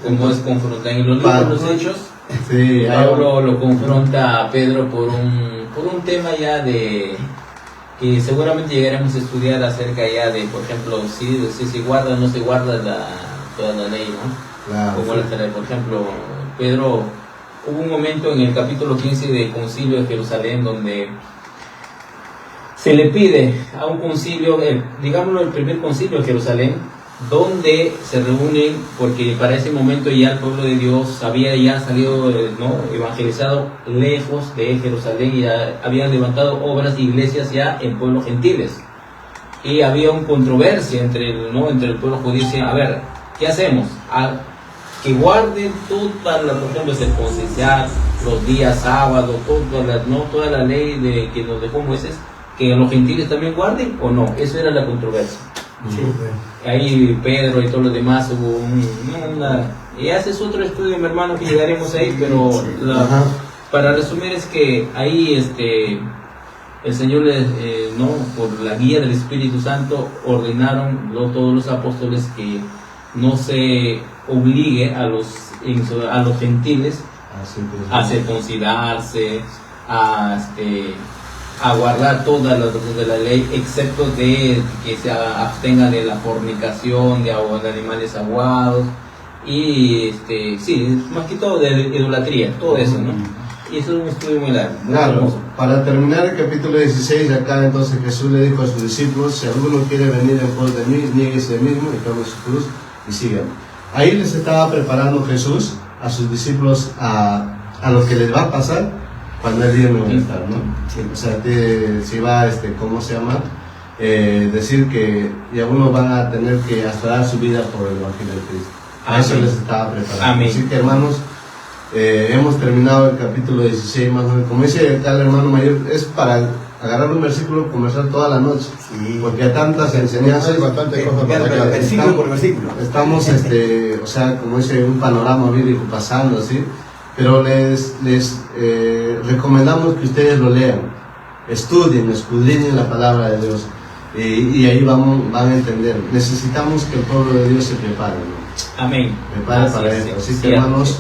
cómo es confrontado. En los libros de los Hechos, Pablo lo confronta a Pedro por un tema ya de que seguramente llegaremos a estudiar acerca ya de, por ejemplo, si se guarda o no se guarda toda la ley, ¿no? Claro. Por ejemplo, Pedro, hubo un momento en el capítulo 15 del concilio de Jerusalén donde se le pide a un concilio, digámoslo, el primer concilio de Jerusalén, donde se reúnen, porque para ese momento ya el pueblo de Dios había ya salido, evangelizado lejos de Jerusalén y ya habían levantado obras e iglesias ya en pueblos gentiles. Y había una controversia entre el pueblo judío. A ver, ¿qué hacemos? Que guarden toda la, por ejemplo, circuncidar los días sábados, toda la ley que nos dejó Moisés, que los gentiles también guarden o no. Eso era la controversia. Sí. Ahí Pedro y todos los demás hubo y haces otro estudio, mi hermano, que llegaremos ahí, pero para resumir es que ahí el Señor por la guía del Espíritu Santo ordenaron todos los apóstoles que no se obligue a los gentiles a circuncidarse, a guardar todas las cosas de la ley, excepto de que se abstengan de la fornicación, de animales aguados y sí, más que todo de idolatría, todo eso, ¿no? Y eso es un estudio muy largo. Claro, para terminar el capítulo 16, acá entonces Jesús le dijo a sus discípulos: si alguno quiere venir en pos de mí, niéguese a sí mismo y tome su cruz y síganme. Ahí les estaba preparando Jesús a sus discípulos a lo que les va a pasar cuando Él viene a estar, ¿no? Sí. O sea, si va, ¿cómo se llama? Decir que y algunos van a tener que hasta dar su vida por el Evangelio de Cristo. A eso les estaba preparando. Amén. Así que, hermanos, hemos terminado el capítulo 16 más o menos. Como dice acá el hermano mayor, es para agarrar un versículo y conversar toda la noche. Sí. Porque hay tantas enseñanzas. Hay bastantes cosas para acá. Versículo por versículo. Estamos, o sea, como dice, un panorama bíblico pasando así. Pero les recomendamos que ustedes lo lean, estudien, escudriñen la palabra de Dios. Y ahí van a entender. Necesitamos que el pueblo de Dios se prepare, ¿no? Amén. Prepare Así para es, esto. Así sí, que, hermanos,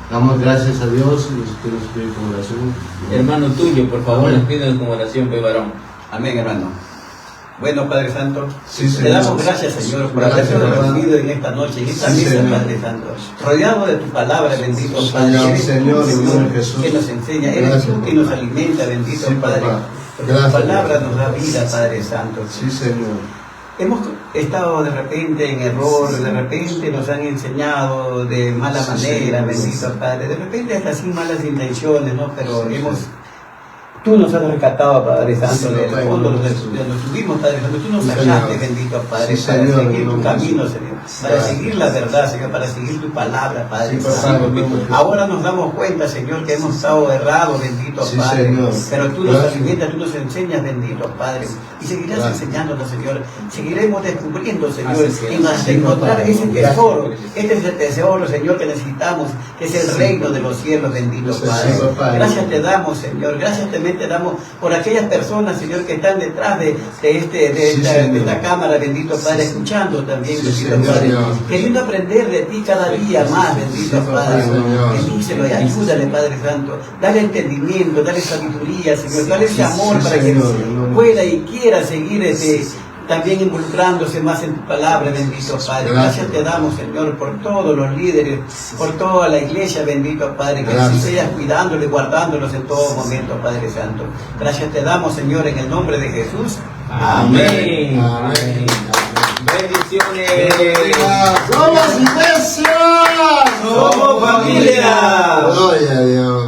damos gracias a Dios y los quiero pedir como oración. hermano tuyo, por favor, Amén. les pido como oración, pe varón. Amén, hermano. Bueno, Padre Santo, Sí, te Señor. damos gracias, Señor, por Gracias, habernos hermano. reunido en esta noche, en esta Sí, mesa, Señor. Padre Santo, rodeado de tu palabra, bendito Sí, Padre. Señor, Eres tú, Señor, en el nombre de Jesús. que nos enseña, eres Gracias, tú que papá. nos alimenta, bendito Sí, Padre. papá. Porque Gracias, tu palabra Dios. nos da vida, Padre Santo. Sí, Señor. Hemos estado de repente en error, de repente nos han enseñado de mala Sí, manera, Señor. bendito Padre, de repente hasta sin malas intenciones, ¿no? Pero tú nos has rescatado, Padre Santo, Sí, del Padre, fondo en el nombre donde de Jesús. nos tuvimos, Padre Santo, tú nos Sí, sacaste, Señor. bendito Padre, Sí, para Señor, en seguir el tu nombre de camino, Jesús. Señor, para Gracias. seguir la verdad, Señor, para seguir tu palabra, Padre Sí, papá, Santo. en el nombre de Jesús. Ahora nos damos cuenta, Señor, que hemos estado errados, bendito Sí, Padre, Señor. pero tú nos Gracias. alimentas, tú nos enseñas, bendito Padre, y seguirás Gracias. enseñándonos, Señor, seguiremos descubriendo, Señor, Así es. en hasta Sí, encontrar papá. ese Gracias. tesoro, este es el tesoro, Señor, que necesitamos, que es el Sí. reino de los cielos, bendito Sí, Padre. papá. Gracias te damos, Señor, gracias también te damos por aquellas personas, Señor, que están detrás de Sí, esta Señor. cámara, bendito Padre, Sí, escuchando también, Sí, bendito Señor. Padre, Señor. queriendo aprender de ti cada día más, bendito Sí, Padre. Señor. Bendícelo y ayúdale, Padre Santo. Dale entendimiento, dale sabiduría, Señor. Dale ese Sí, amor sí, para Señor. que pueda y quiera seguir también involucrándose más en tu palabra, bendito Padre. Gracias te damos, Señor, por todos los líderes, por toda la iglesia, bendito Padre, que Gracias. sigas cuidándolos y guardándolos en todo momento, Padre Santo. Gracias te damos, Señor, en el nombre de Jesús. Amén. Amén. Bendiciones. ¡Somos iglesia! ¡Somos familia! Gloria a Dios.